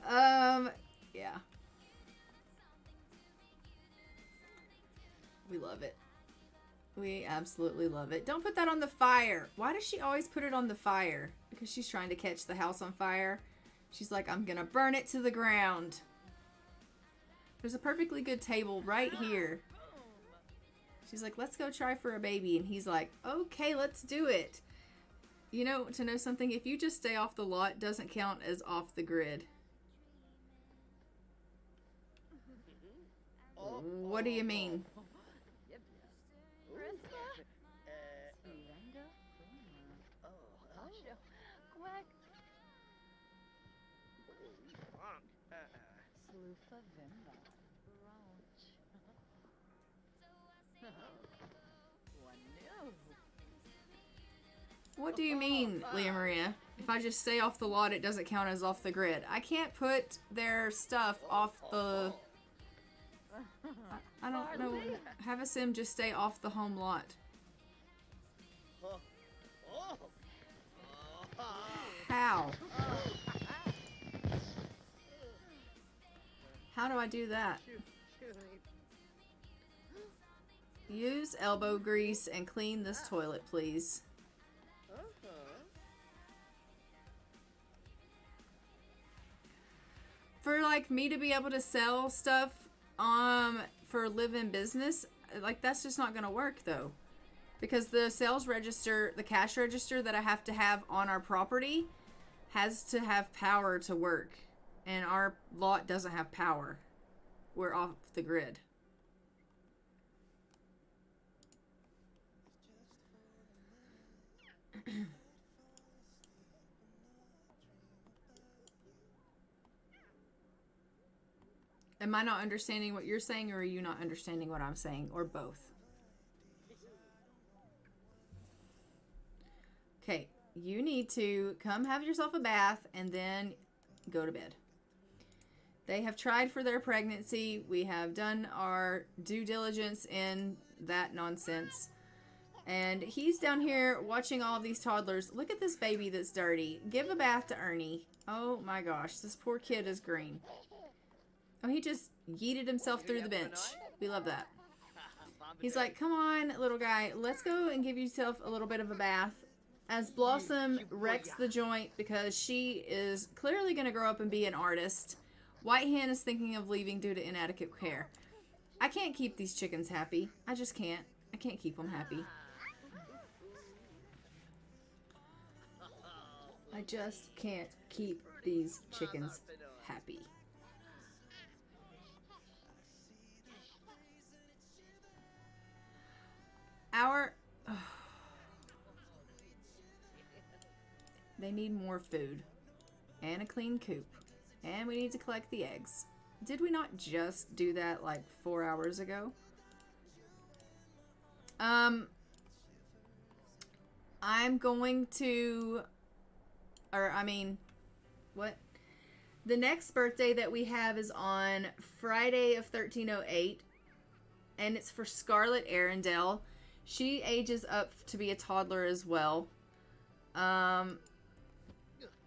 Yeah. We love it. We absolutely love it. Don't put that on the fire. Why does she always put it on the fire? Because she's trying to catch the house on fire. She's like, I'm gonna burn it to the ground. There's a perfectly good table right here. She's like, let's go try for a baby. And he's like, okay, let's do it. You know, to know something, if you just stay off the lot, doesn't count as off the grid. What do you mean? What do you mean, Leah Maria? If I just stay off the lot, it doesn't count as off the grid. I can't put their stuff off the... I don't know. Have a sim just stay off the home lot. How? How do I do that? Use elbow grease and clean this toilet, please. For like me to be able to sell stuff for live-in business, like that's just not gonna work though, because the sales register, the cash register that I have to have on our property has to have power to work, and our lot doesn't have power. We're off the grid. Am I not understanding what you're saying, or are you not understanding what I'm saying, or both? Okay, you need to come have yourself a bath and then go to bed. They have tried for their pregnancy. We have done our due diligence in that nonsense. And he's down here watching all of these toddlers. Look at this baby that's dirty. Give a bath to Ernie. Oh my gosh, this poor kid is green. Oh, he just yeeted himself through the bench. We love that. He's like, come on, little guy. Let's go and give yourself a little bit of a bath. As Blossom wrecks the joint because she is clearly going to grow up and be an artist. White Hen is thinking of leaving due to inadequate care. I can't keep these chickens happy. I just can't. I can't keep them happy. I just can't keep these chickens happy. They need more food and a clean coop, and we need to collect the eggs. Did we not just do that like 4 hours ago? I'm going to, what? The next birthday that we have is on Friday of 1308, and it's for Scarlett Arundel. She ages up to be a toddler as well.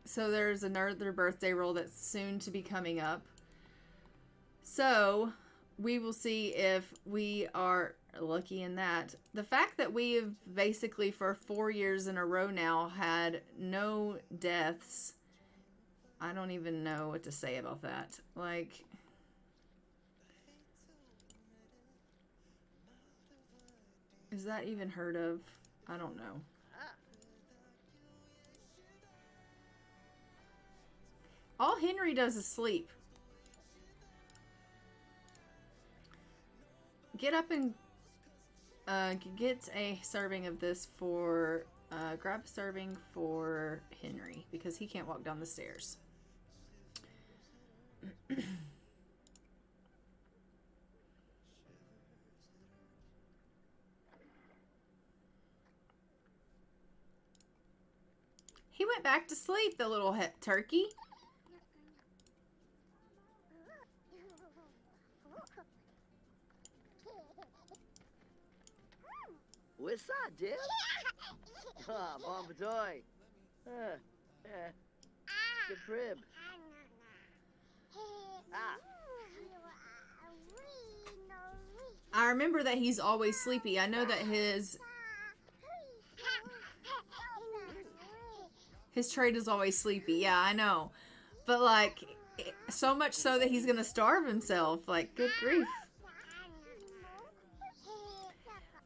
So there's another birthday roll that's soon to be coming up. So we will see if we are lucky in that. The fact that we have basically for 4 years in a row now had no deaths, I don't even know what to say about that. Like, is that even heard of? I don't know. All Henry does is sleep. Get up and get a serving of this for, grab a serving for Henry because he can't walk down the stairs. He went back to sleep, the little turkey. What's that, Dip? Ah, bon toy. The crib. Ah. I remember that he's always sleepy. I know that his trade is always sleepy. Yeah, I know. But, like, so much so that he's going to starve himself. Like, good grief.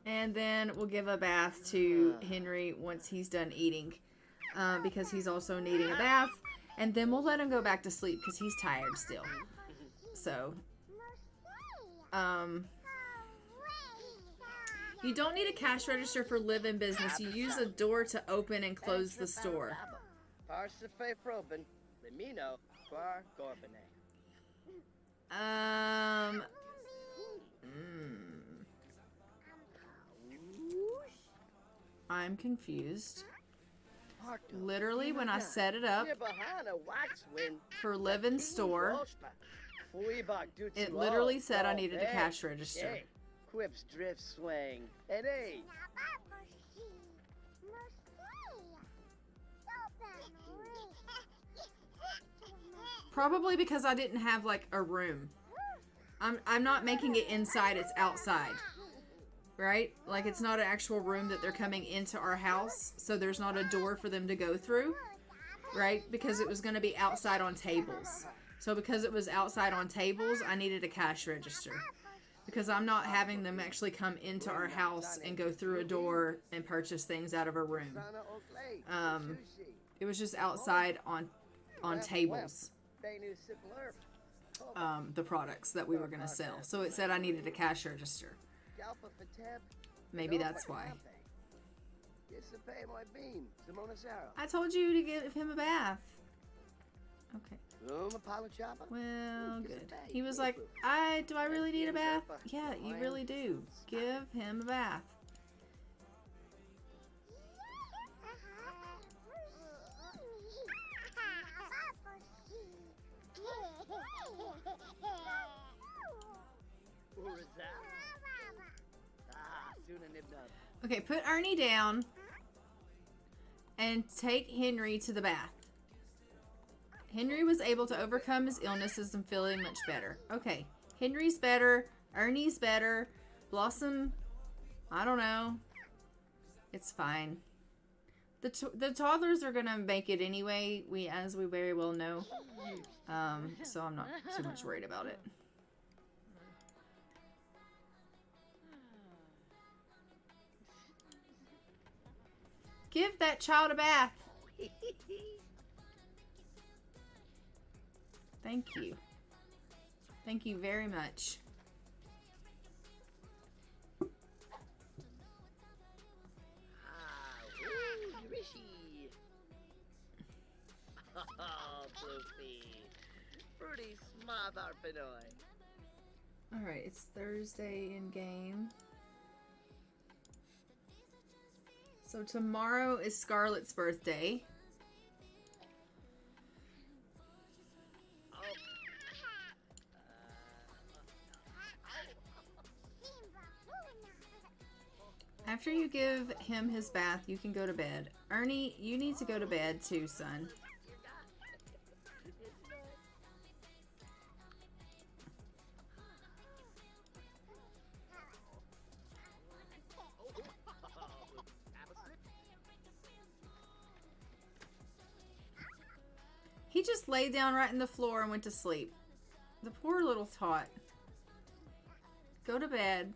And then we'll give a bath to Henry once he's done eating. Because he's also needing a bath. And then we'll let him go back to sleep because he's tired still. So, you don't need a cash register for live-in business. You use a door to open and close the store. Parsife froben, lemino, quar gorbene. I'm confused. Literally, when I set it up for live-in store, it literally said I needed a cash register. Quips drift swing. And hey. Probably because I didn't have like a room. I'm not making it inside, it's outside. Right? Like it's not an actual room that they're coming into our house, so there's not a door for them to go through. Right? Because it was going to be outside on tables. So because it was outside on tables, I needed a cash register. Because I'm not having them actually come into our house and go through a door and purchase things out of a room. It was just outside on tables. The products that we were going to sell. So it said I needed a cash register. Maybe that's why. I told you to give him a bath. Okay. Well, good. He was like, do I really need a bath? Yeah, you really do. Give him a bath. Okay, put Ernie down and take Henry to the bath. Henry was able to overcome his illnesses and feeling much better. Okay, Henry's better. Ernie's better. Blossom, I don't know. It's fine. The toddlers are going to make it anyway, as we very well know. So I'm not too much worried about it. Give that child a bath. Thank you. Thank you very much. Rishi. Oh, Floofy. Pretty smart Arpinoy. Alright, it's Thursday in game. So tomorrow is Scarlett's birthday. After you give him his bath, you can go to bed. Ernie, you need to go to bed too, son. He just laid down right in the floor and went to sleep. The poor little tot. Go to bed.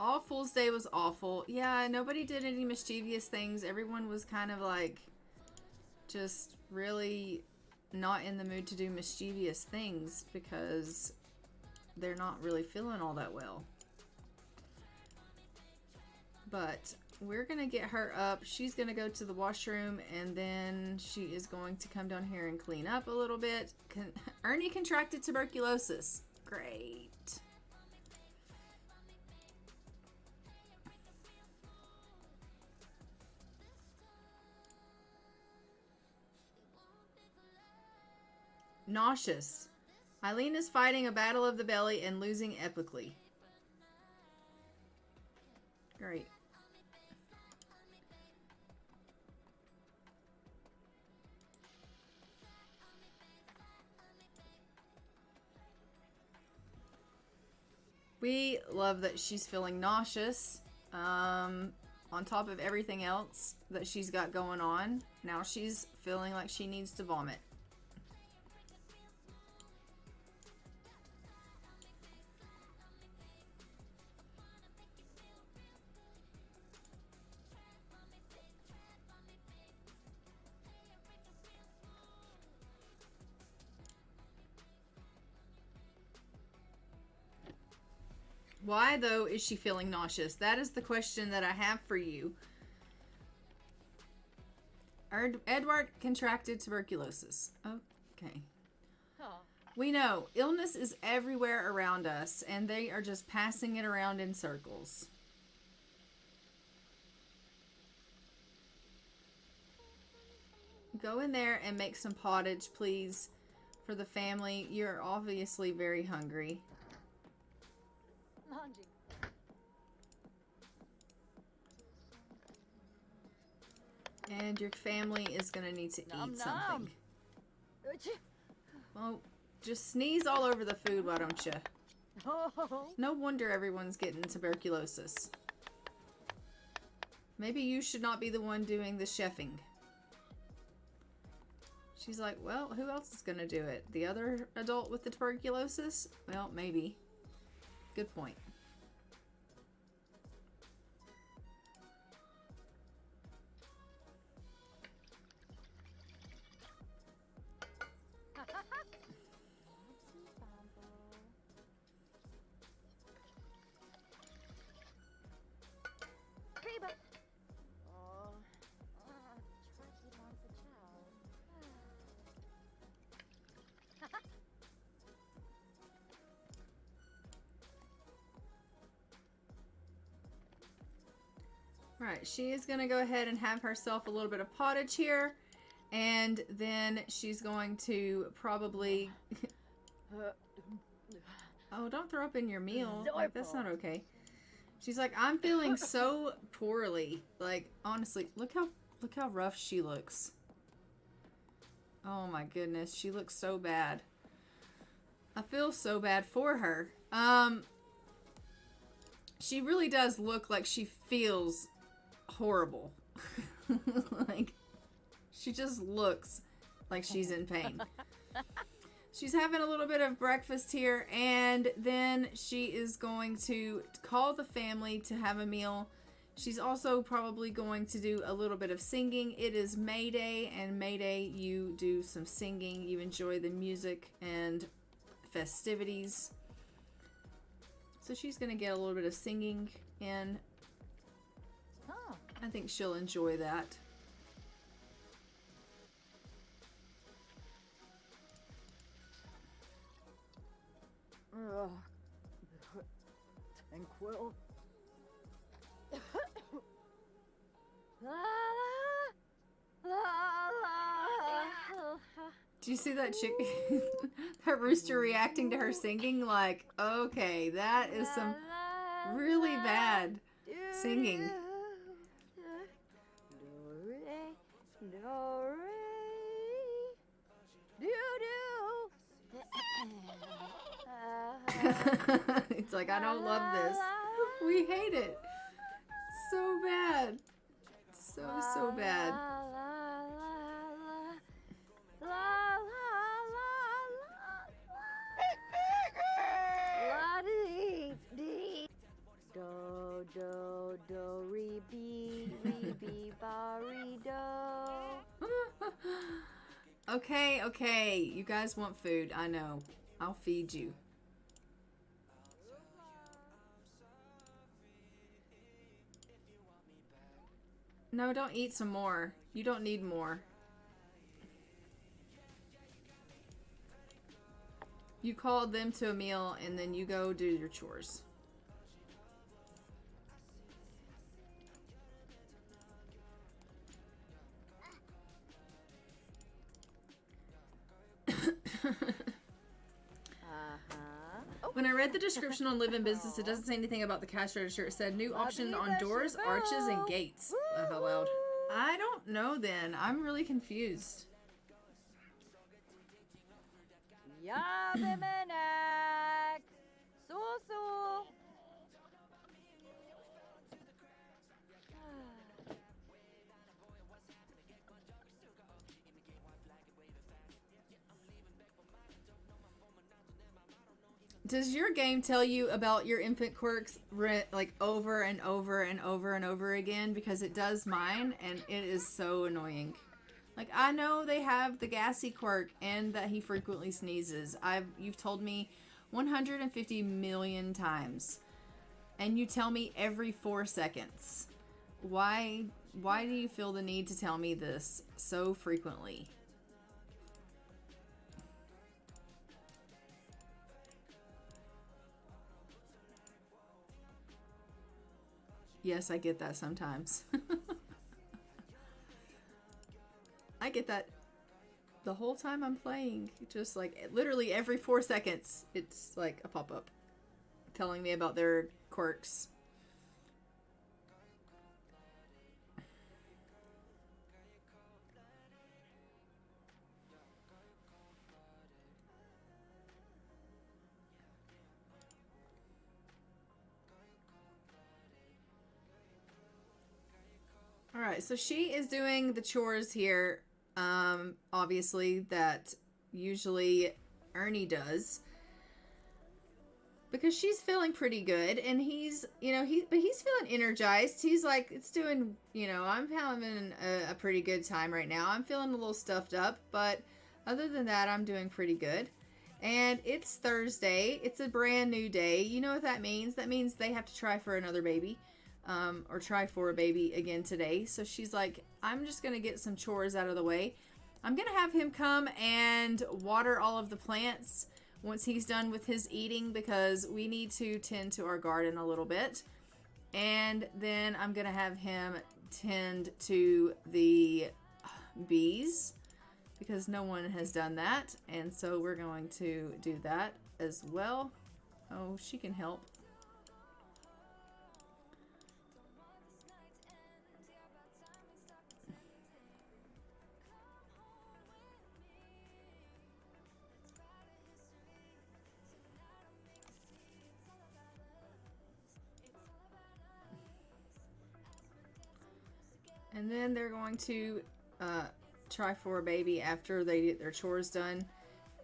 All Fool's Day was awful. Yeah, nobody did any mischievous things. Everyone was kind of like just really not in the mood to do mischievous things because they're not really feeling all that well. But we're going to get her up. She's going to go to the washroom, and then she is going to come down here and clean up a little bit. Ernie contracted tuberculosis. Great. Nauseous. Aileen is fighting a battle of the belly and losing epically. Great. We love that she's feeling nauseous. On top of everything else that she's got going on, now she's feeling like she needs to vomit. Why, though, is she feeling nauseous? That is the question that I have for you. Edward contracted tuberculosis. Okay. Oh. We know illness is everywhere around us, and they are just passing it around in circles. Go in there and make some pottage, please, for the family. You're obviously very hungry. Laundry. And your family is going to need to Nom eat nom. something. Well, just sneeze all over the food, why don't you? Oh. No wonder everyone's getting tuberculosis. Maybe you should not be the one doing the chefing. She's like, well, who else is going to do it? The other adult with the tuberculosis? Well, maybe. Good point. Reba. Right, she is going to go ahead and have herself a little bit of pottage here. And then she's going to probably... Oh, don't throw up in your meal. Like, that's not okay. She's like, I'm feeling so poorly. Like, honestly, look how rough she looks. Oh my goodness, she looks so bad. I feel so bad for her. She really does look like she feels horrible. Like, she just looks like she's in pain. She's having a little bit of breakfast here, and then she is going to call the family to have a meal. She's also probably going to do a little bit of singing. It is May Day, and May Day you do some singing. You enjoy the music and festivities. So she's going to get a little bit of singing in. Oh. I think she'll enjoy that. Tranquil. Do you see that chick, that rooster reacting to her singing? Like, okay, that is some really bad singing. It's like, I don't love this. We hate it. So bad. So bad. Weeby burrito. Okay, okay. You guys want food. I know. I'll feed you. No, don't eat some more. You don't need more. You called them to a meal and then you go do your chores. When I read the description on Live in Business, it doesn't say anything about the cash register. It said new option on doors, arches, and gates. Laugh out loud. I don't know then. I'm really confused. Yabimanak. Susu. Does your game tell you about your infant quirks like over and over and over and over again? Because it does mine, and it is so annoying. Like, I know they have the gassy quirk and that he frequently sneezes. You've told me 150 million times, and you tell me every 4 seconds. Why do you feel the need to tell me this so frequently? Yes, I get that sometimes. I get that the whole time I'm playing. Just like literally every 4 seconds, it's like a pop-up telling me about their quirks. All right, so she is doing the chores here, obviously, that usually Ernie does. Because she's feeling pretty good, and he's feeling energized. He's like, it's doing, I'm having a pretty good time right now. I'm feeling a little stuffed up, but other than that, I'm doing pretty good. And it's Thursday. It's a brand new day. You know what that means? That means they have to try for another baby. Or try for a baby again today. So she's like, I'm just going to get some chores out of the way. I'm going to have him come and water all of the plants once he's done with his eating, because we need to tend to our garden a little bit. And then I'm going to have him tend to the bees, because no one has done that. And so we're going to do that as well. Oh, she can help. And then they're going to try for a baby after they get their chores done.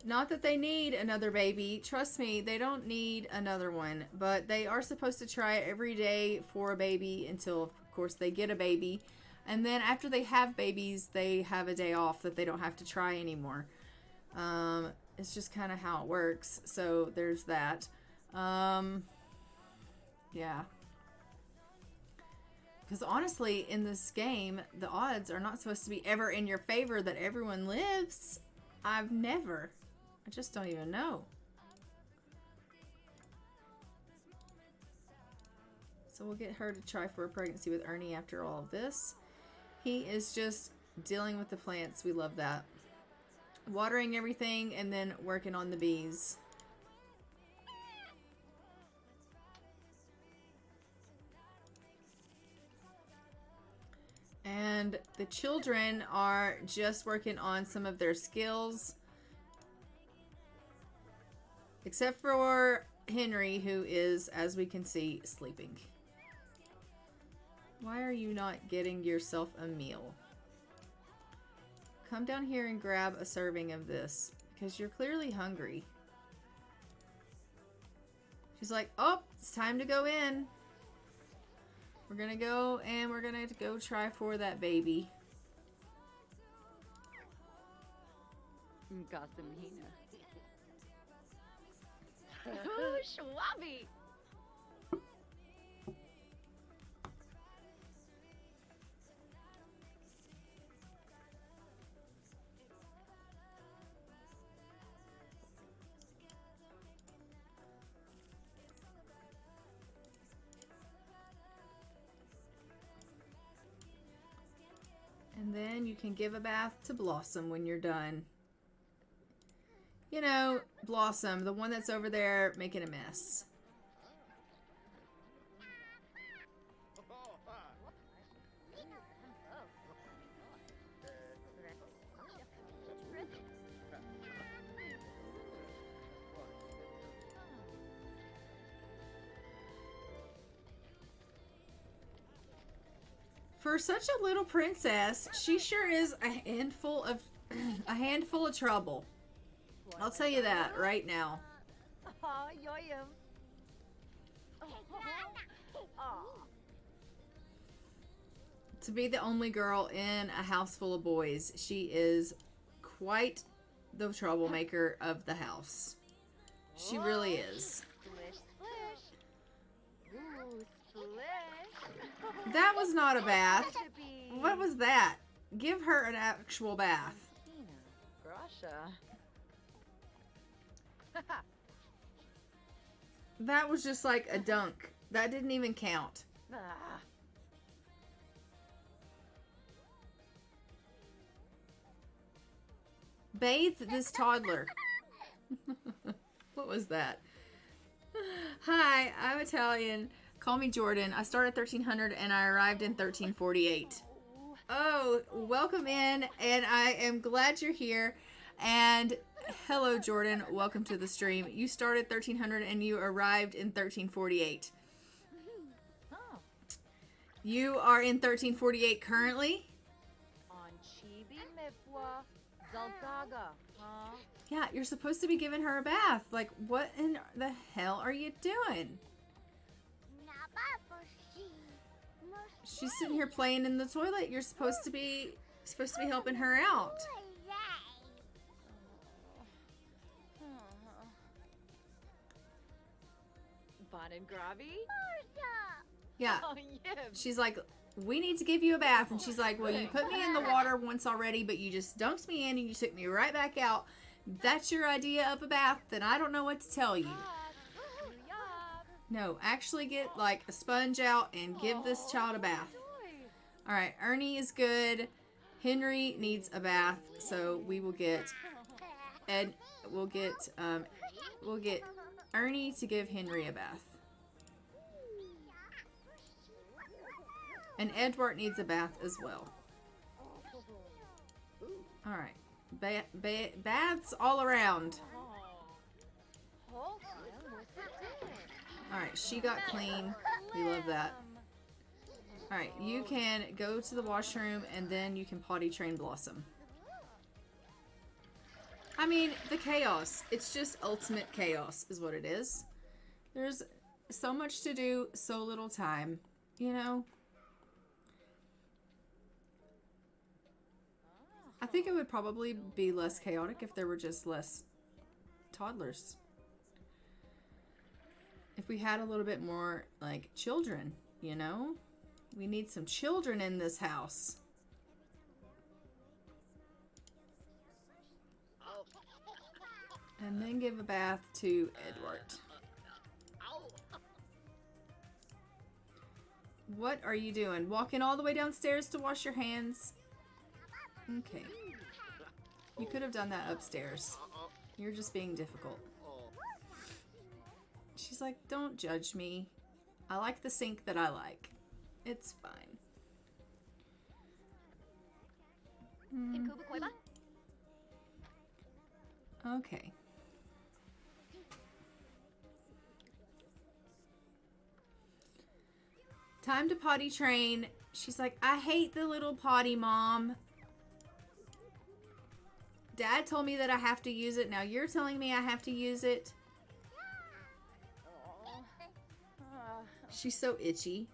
Not that they need another baby. Trust me, they don't need another one. But they are supposed to try every day for a baby until, of course, they get a baby. And then after they have babies, they have a day off that they don't have to try anymore. It's just kind of how it works. So there's that. Yeah. Because honestly, in this game, the odds are not supposed to be ever in your favor that everyone lives. I just don't even know. So we'll get her to try for a pregnancy with Ernie after all of this. He is just dealing with the plants. We love that. Watering everything and then working on the bees. And the children are just working on some of their skills. Except for Henry, who is, as we can see, sleeping. Why are you not getting yourself a meal? Come down here and grab a serving of this, because you're clearly hungry. She's like, oh, it's time to go in. We're gonna go and we're gonna go try for that baby. Gasamhina. Ooh, Schwabby. And then you can give a bath to Blossom when you're done. You know, Blossom, the one that's over there making a mess. For such a little princess, she sure is a handful of trouble. I'll tell you that right now. Oh, yoyum. To be the only girl in a house full of boys, she is quite the troublemaker of the house. She really is. Splish, splish. Ooh, splish. That was not a bath. Chippy. What was that? Give her an actual bath. Grasha. That was just like a dunk. That didn't even count. Ah. Bathe this toddler. What was that? Hi, I'm Italian. Call me Jordan. I started 1300 and I arrived in 1348. Oh, welcome in, and I am glad you're here. And hello, Jordan. Welcome to the stream. You started 1300 and you arrived in 1348. Oh. You are in 1348 currently? On Chibi Mifwa Zalgaga, huh? Yeah, you're supposed to be giving her a bath. Like, what in the hell are you doing? She's sitting here playing in the toilet. You're supposed to be helping her out. Bon and Grabby? Yeah. Oh, yeah. She's like, we need to give you a bath. And she's like, well, you put me in the water once already, but you just dunked me in and you took me right back out. That's your idea of a bath? Then I don't know what to tell you. No, actually get like a sponge out and give this child a bath. All right, Ernie is good. Henry needs a bath, so we will get we'll get Ernie to give Henry a bath. And Edward needs a bath as well. All right, baths all around. All right, she got clean. We love that. All right, you can go to the washroom and then you can potty train Blossom. I mean, the chaos. It's just ultimate chaos is what it is. There's so much to do, so little time, you know? I think it would probably be less chaotic if there were just less toddlers. If we had a little bit more, like, children, you know? We need some children in this house. And then give a bath to Edward. What are you doing? Walking all the way downstairs to wash your hands? Okay. You could have done that upstairs. You're just being difficult. She's like, don't judge me. I like the sink that I like. It's fine. Okay. Time to potty train. She's like, I hate the little potty, Mom. Dad told me that I have to use it. Now you're telling me I have to use it. She's so itchy.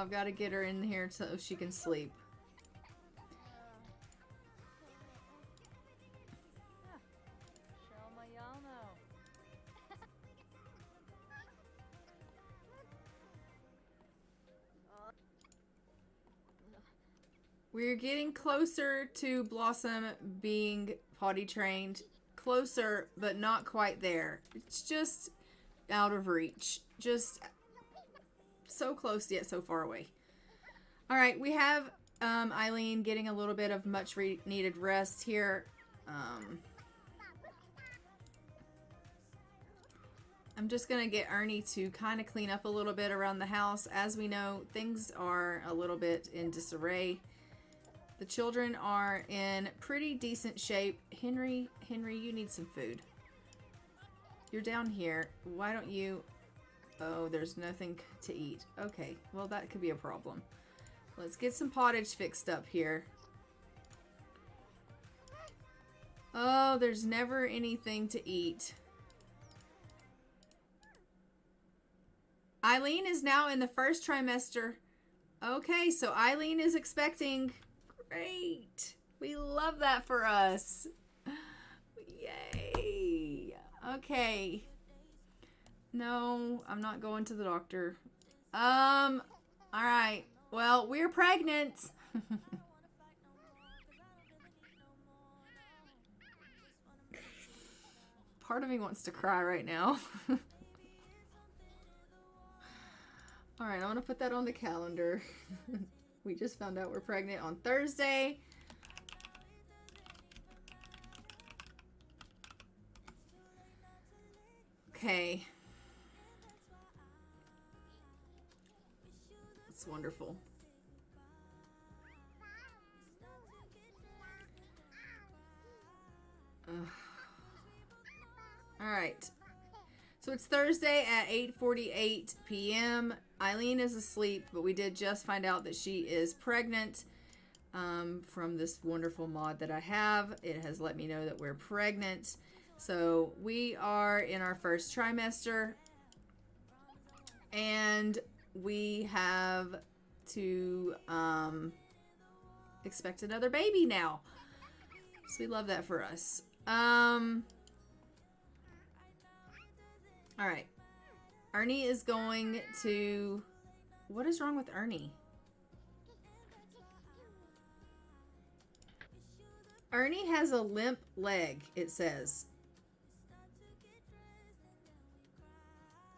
I've got to get her in here so she can sleep. We're getting closer to Blossom being potty trained. Closer, but not quite there. It's just out of reach. Just so close yet so far away. All right, we have Aileen getting a little bit of much needed rest here. I'm just going to get Ernie to kind of clean up a little bit around the house. As we know, things are a little bit in disarray. The children are in pretty decent shape. Henry, you need some food. You're down here. Why don't you... Oh, there's nothing to eat. Okay, well that could be a problem. Let's get some pottage fixed up here. Oh, there's never anything to eat. Aileen is now in the first trimester. Okay, so Aileen is expecting. Great. We love that for us. Yay. Okay. No, I'm not going to the doctor. All right. Well, we're pregnant. Part of me wants to cry right now. All right, I want to put that on the calendar. We just found out we're pregnant on Thursday. Okay. It's wonderful. All right. So it's Thursday at 8:48 p.m. Aileen is asleep, but we did just find out that she is pregnant from this wonderful mod that I have. It has let me know that we're pregnant. So we are in our first trimester, and we have to expect another baby now. So we love that for us. All right. Ernie is going to... What is wrong with Ernie? Ernie has a limp leg, it says.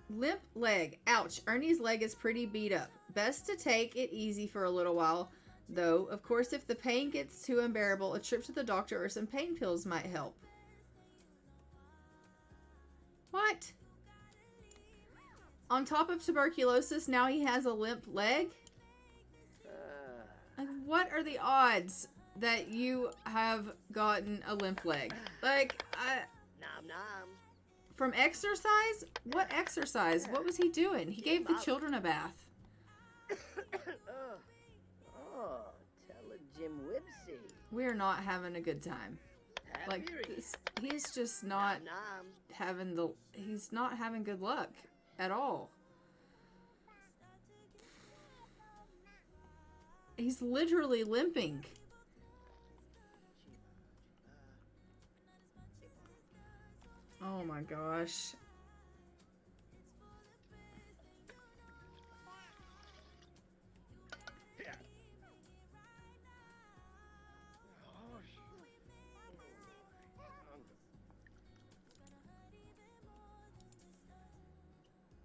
Limp leg. Ouch. Ernie's leg is pretty beat up. Best to take it easy for a little while, though. Of course, if the pain gets too unbearable, a trip to the doctor or some pain pills might help. What? On top of tuberculosis, now he has a limp leg? Like, what are the odds that you have gotten a limp leg? Like, Nom nom. from exercise? What exercise? What was he doing? He gave the children a bath. Oh, tell a Jim Whipsy. We're not having a good time. Like, he's just not Nom. he's not having good luck at all. He's literally limping. Oh my gosh.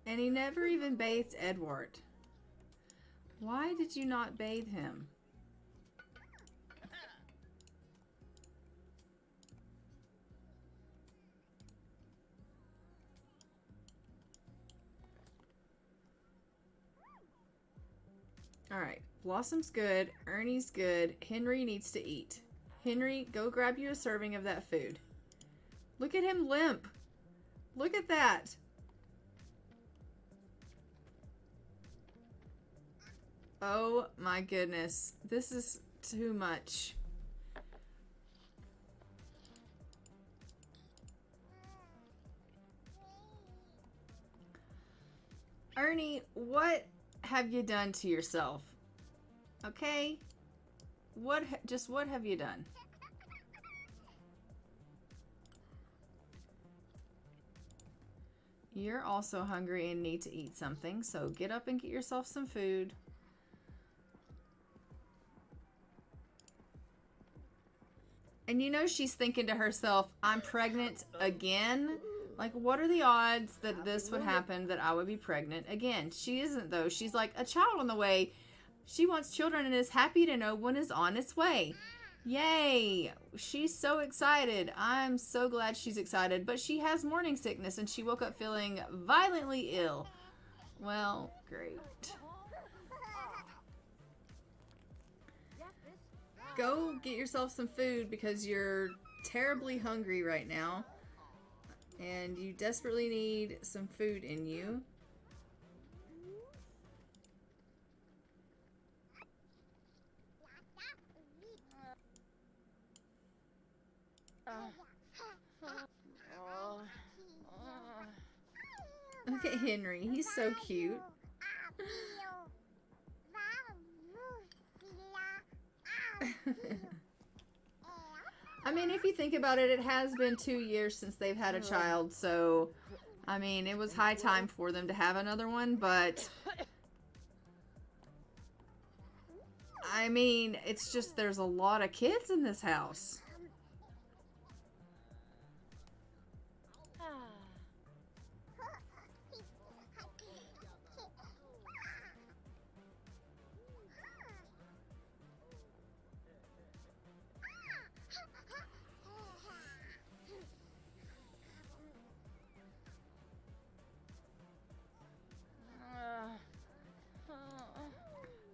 And he never even bathed Edward. Why did you not bathe him? All right, Blossom's good, Ernie's good, Henry needs to eat. Henry, go grab you a serving of that food. Look at him limp. Look at that. Oh my goodness. This is too much. Ernie, what have you done to yourself? Okay? What have you done? You're also hungry and need to eat something, so get up and get yourself some food. And you know she's thinking to herself, I'm pregnant again? Like, what are the odds that this would happen, that I would be pregnant again? She isn't, though. She's like a child on the way. She wants children and is happy to know one is on its way. Yay! She's so excited. I'm so glad she's excited. But she has morning sickness and she woke up feeling violently ill. Well, great. Go get yourself some food because you're terribly hungry right now. And you desperately need some food in you. Look at Henry. He's so cute. I mean, if you think about it, it has been 2 years since they've had a child, so, I mean, it was high time for them to have another one, but, I mean, it's just there's a lot of kids in this house.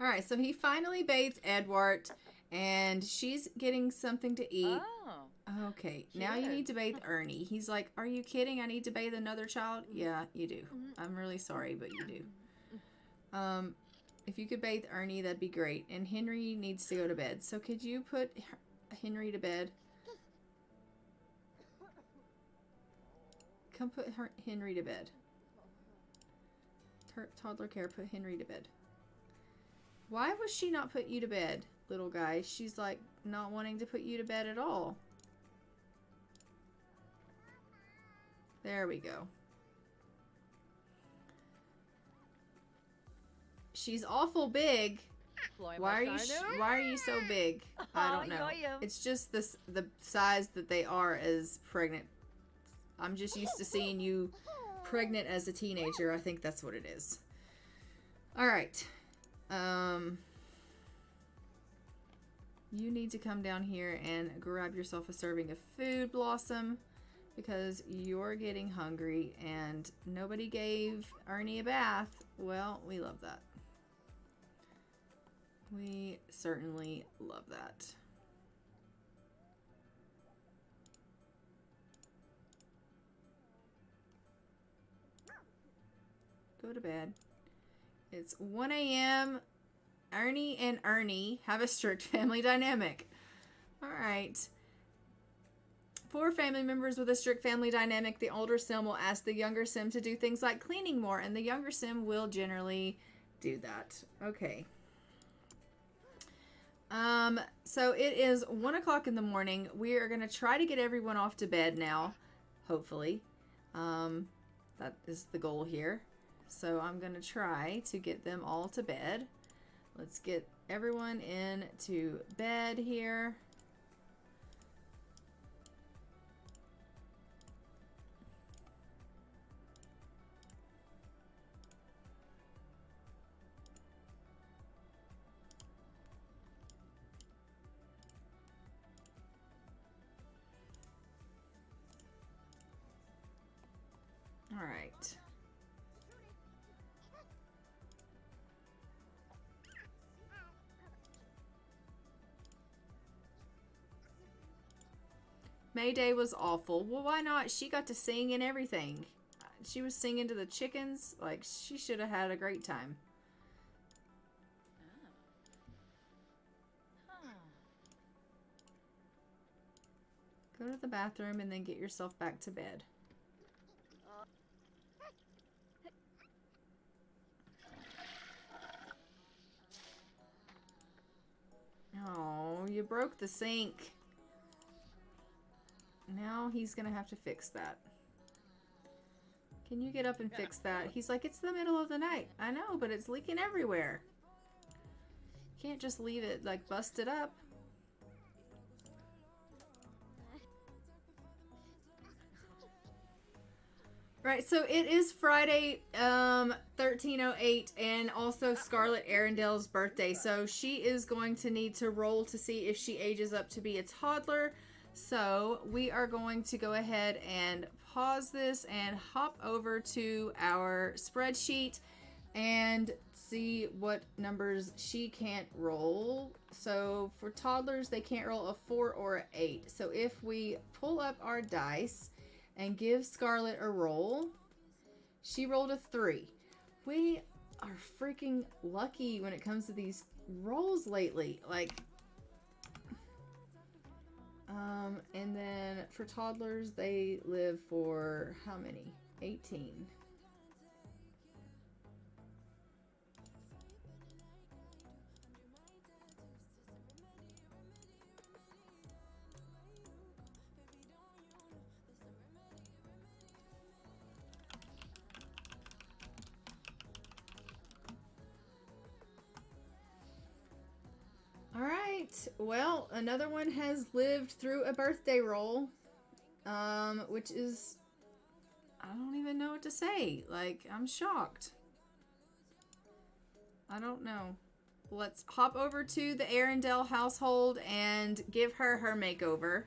Alright, so he finally bathed Edward, and she's getting something to eat. Oh. Okay, now you need to bathe Ernie. He's like, are you kidding? I need to bathe another child? Yeah, you do. I'm really sorry, but you do. If you could bathe Ernie, that'd be great. And Henry needs to go to bed. So could you put Henry to bed? Come put Henry to bed. Toddler care, put Henry to bed. Why was she not put you to bed, little guy? She's like not wanting to put you to bed at all. There we go. She's awful big. Why are you so big? I don't know. It's just the size that they are as pregnant. I'm just used to seeing you pregnant as a teenager. I think that's what it is. All right. You need to come down here and grab yourself a serving of food, Blossom, because you're getting hungry and nobody gave Ernie a bath. Well, we love that. We certainly love that. Go to bed. It's 1 a.m. Ernie and Ernie have a strict family dynamic. Alright. For family members with a strict family dynamic, the older sim will ask the younger sim to do things like cleaning more, and the younger sim will generally do that. Okay. So it is 1 o'clock in the morning. We are going to try to get everyone off to bed now, hopefully. That is the goal here. So I'm going to try to get them all to bed. Let's get everyone into bed here. All right. May Day was awful. Well, why not? She got to sing and everything. She was singing to the chickens. Like, she should have had a great time. Go to the bathroom and then get yourself back to bed. Oh, you broke the sink. Now he's gonna have to fix that. Can you get up and fix that? He's like, it's the middle of the night. I know, but it's leaking everywhere. Can't just leave it like busted up. Right, so it is Friday, 1308, and also Scarlett Arundel's birthday. So she is going to need to roll to see if she ages up to be a toddler. So we are going to go ahead and pause this and hop over to our spreadsheet and see what numbers she can't roll. So for toddlers, they can't roll a 4 or an 8. So if we pull up our dice and give Scarlett a roll, she rolled a 3. We are freaking lucky when it comes to these rolls lately. Like, and then for toddlers, they live for how many? 18. All right. Well, another one has lived through a birthday roll, which is, I don't even know what to say. Like, I'm shocked. I don't know. Let's hop over to the Arundel household and give her her makeover.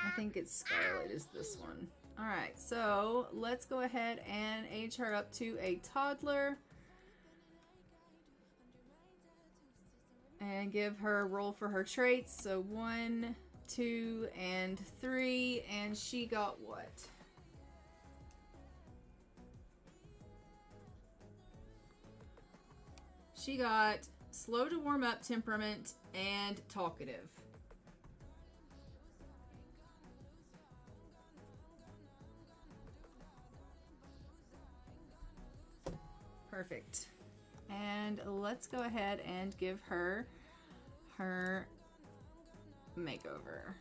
I think it's Scarlett is this one. Alright, so let's go ahead and age her up to a toddler. And give her a roll for her traits. So 1, 2, and 3. And she got what? She got slow to warm up temperament and talkative. Perfect. And let's go ahead and give her her makeover.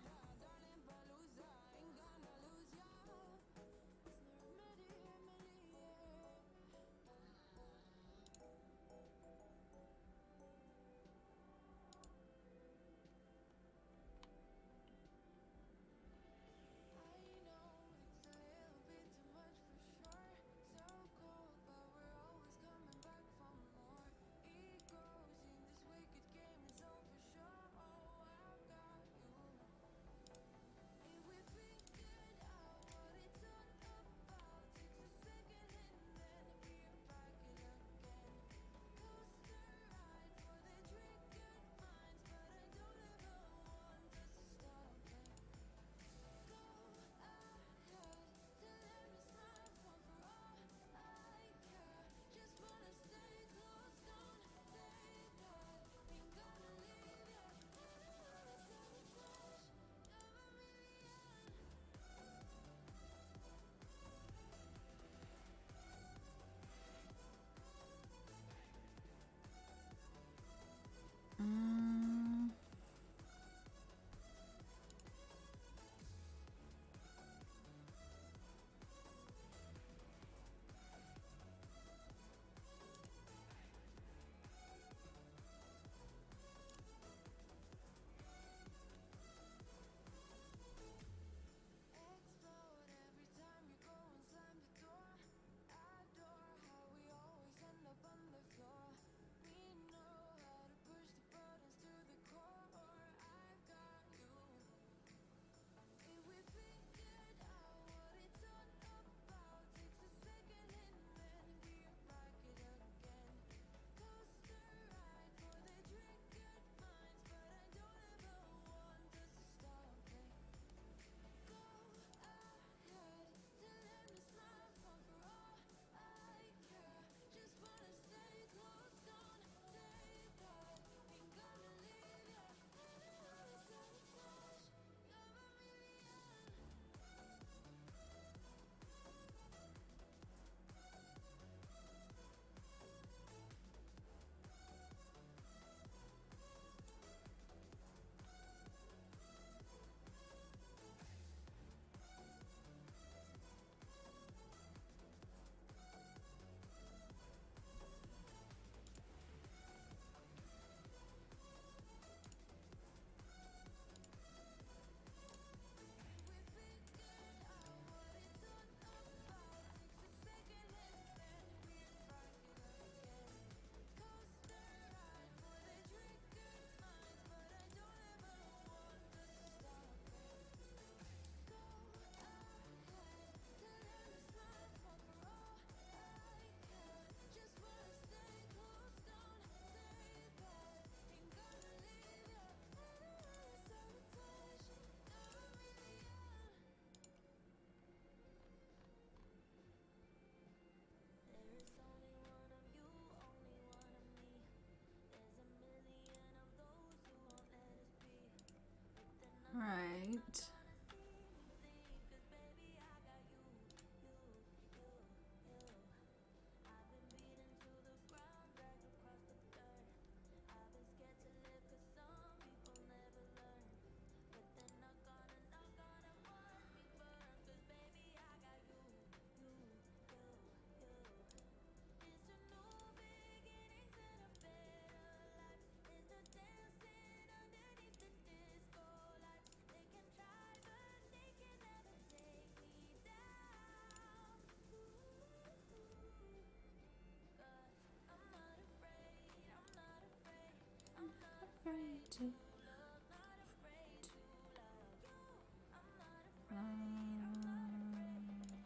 afraid to.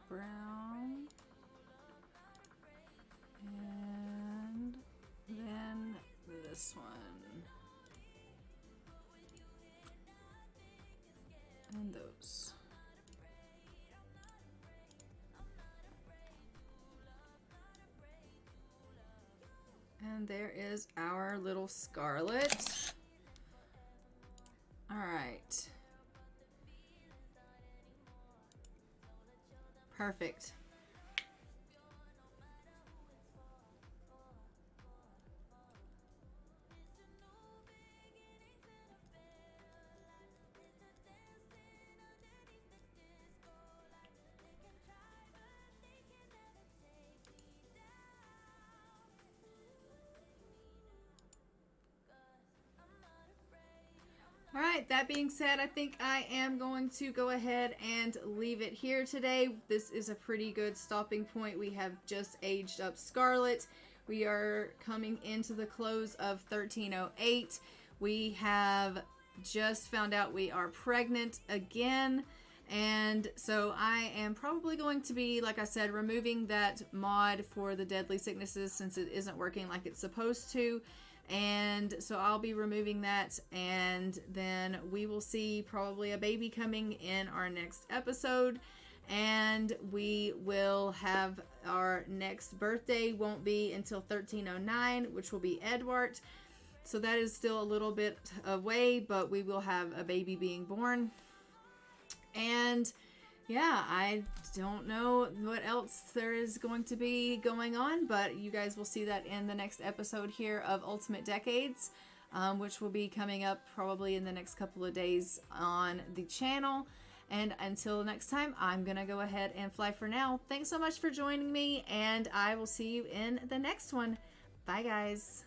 Brown. And then this one. And those. And there is our little Scarlet. All right. Perfect. All right, that being said, I think I am going to go ahead and leave it here today. This is a pretty good stopping point. We have just aged up Scarlet. We are coming into the close of 1308. We have just found out we are pregnant again. And so I am probably going to be, like I said, removing that mod for the deadly sicknesses since it isn't working like it's supposed to. And so I'll be removing that, and then we will see probably a baby coming in our next episode, and we will have our next birthday won't be until 1309, which will be Edward. So that is still a little bit away, but we will have a baby being born. And yeah, I don't know what else there is going to be going on, but you guys will see that in the next episode here of Ultimate Decades, which will be coming up probably in the next couple of days on the channel. And until next time, I'm going to go ahead and fly for now. Thanks so much for joining me, and I will see you in the next one. Bye, guys.